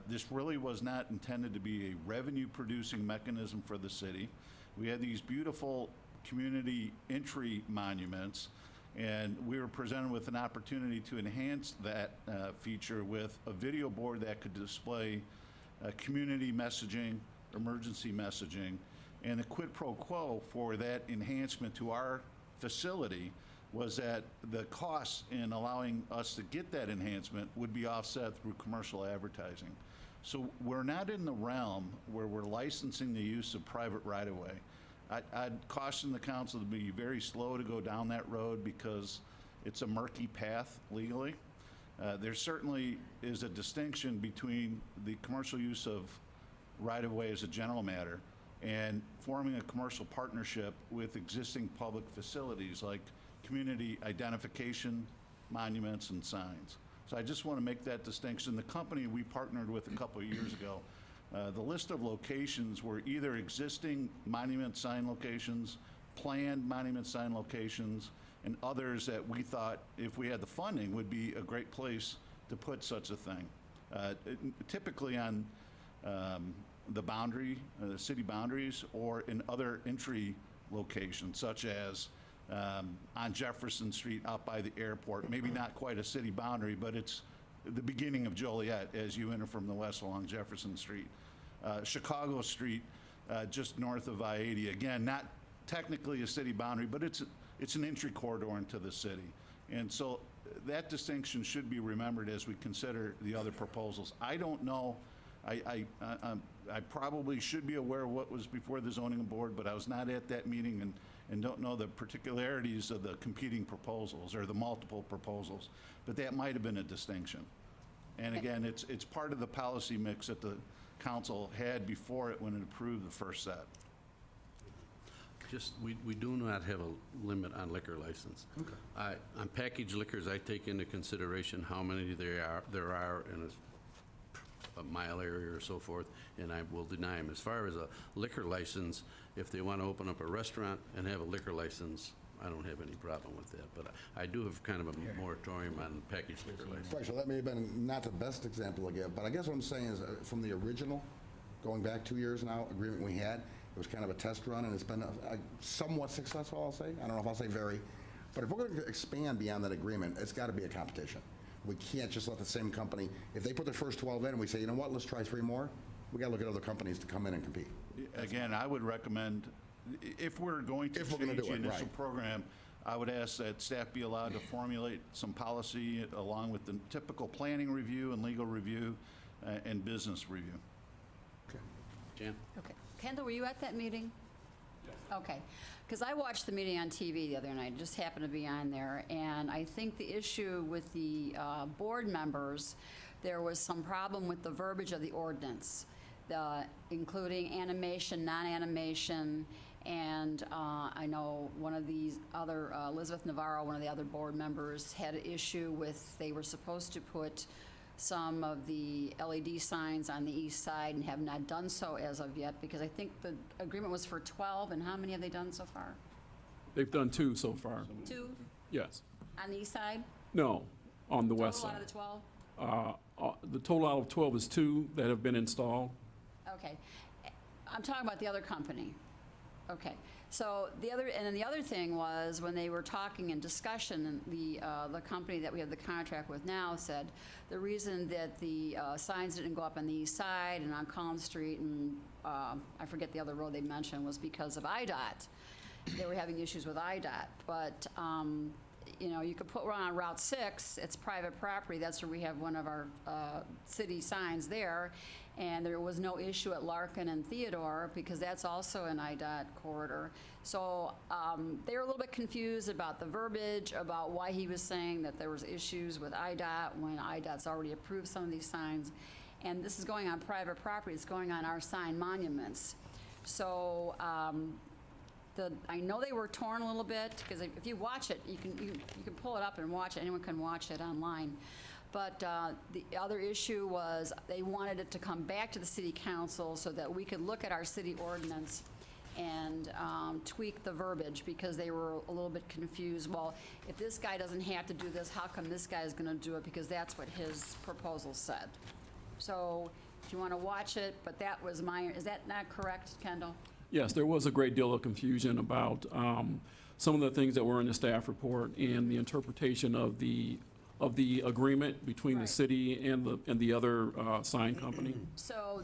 This really was not intended to be a revenue-producing mechanism for the city. We had these beautiful community entry monuments, and we were presented with an opportunity to enhance that feature with a video board that could display community messaging, emergency messaging, and the quid pro quo for that enhancement to our facility was that the costs in allowing us to get that enhancement would be offset through commercial advertising. So we're not in the realm where we're licensing the use of private right-of-way. I'd caution the council to be very slow to go down that road because it's a murky path legally. There certainly is a distinction between the commercial use of right-of-way as a general matter and forming a commercial partnership with existing public facilities like community identification, monuments, and signs. So I just want to make that distinction. The company we partnered with a couple of years ago, the list of locations were either existing monument sign locations, planned monument sign locations, and others that we thought, if we had the funding, would be a great place to put such a thing. Typically on the boundary, the city boundaries, or in other entry locations, such as on Jefferson Street out by the airport. Maybe not quite a city boundary, but it's the beginning of Joliet as you enter from the west along Jefferson Street. Chicago Street, just north of I-80. Again, not technically a city boundary, but it's an entry corridor into the city. And so that distinction should be remembered as we consider the other proposals. I don't know, I probably should be aware of what was before the zoning board, but I was not at that meeting and don't know the particularities of the competing proposals or the multiple proposals, but that might have been a distinction. And again, it's part of the policy mix that the council had before it when it approved the first set. Just, we do not have a limit on liquor license. Okay. On packaged liquors, I take into consideration how many there are in a mile area or so forth, and I will deny them. As far as a liquor license, if they want to open up a restaurant and have a liquor license, I don't have any problem with that. But I do have kind of a moratorium on packaged liquor license. Right, so that may have been not the best example to give, but I guess what I'm saying is from the original, going back 2 years now, agreement we had, it was kind of a test run, and it's been somewhat successful, I'll say. I don't know if I'll say very. But if we're going to expand beyond that agreement, it's got to be a competition. We can't just let the same company, if they put their first 12 in and we say, you know what, let's try 3 more, we got to look at other companies to come in and compete. Again, I would recommend, if we're going to change the initial program, I would ask that staff be allowed to formulate some policy along with the typical planning review and legal review and business review. Jan? Okay. Kendall, were you at that meeting? Yes. Okay. Because I watched the meeting on TV the other night, it just happened to be on there, and I think the issue with the board members, there was some problem with the verbiage of the ordinance, including animation, non-animation, and I know one of these other, Elizabeth Navarro, one of the other board members, had an issue with, they were supposed to put some of the LED signs on the east side and have not done so as of yet, because I think the agreement was for 12, and how many have they done so far? They've done 2 so far. 2 Yes. on the east side? No, on the west Total side. out of the 12? The total out of 12 is 2 that have been installed. Okay. I'm talking about the other company. Okay. So the other thing was when they were talking in discussion, the company that we have the contract with now said the reason that the signs didn't go up on the east side and on Collins Street and I forget the other road they mentioned was because of IDOT. They were having issues with IDOT, but you know, you could put one on Route 6, it's private property, that's where we have one of our city signs there, and there was no issue at Larkin and Theodore, because that's also an IDOT corridor. So they were a little bit confused about the verbiage, about why he was saying that there was issues with IDOT when IDOT's already approved some of these signs. And this is going on private property, it's going on our sign monuments. So I know they were torn a little bit, because if you watch it, you can pull it up and watch it, anyone can watch it online. But the other issue was they wanted it to come back to the city council so that we could look at our city ordinance and tweak the verbiage, because they were a little bit confused. Well, if this guy doesn't have to do this, how come this guy is going to do it? Because that's what his proposal said. So if you want to watch it, but that was is that not correct, Kendall? Yes, there was a great deal of confusion about some of the things that were in the staff report and the interpretation of the agreement between the Right. city and the other sign company. So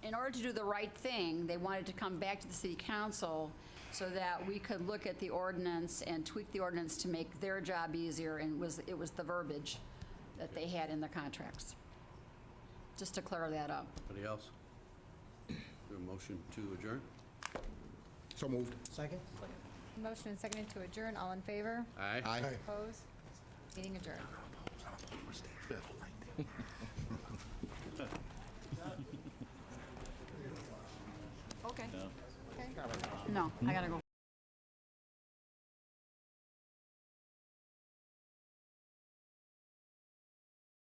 in order to do the right thing, they wanted to come back to the city council so that we could look at the ordinance and tweak the ordinance to make their job easier, and it was the verbiage that they had in the contracts. Just to clear that up. Anybody else? Do a motion to adjourn? So moved. Second? Motion and seconded to adjourn. All in favor? Aye. Aye. Opposed? Meeting adjourned. Okay. Okay. No, I gotta go.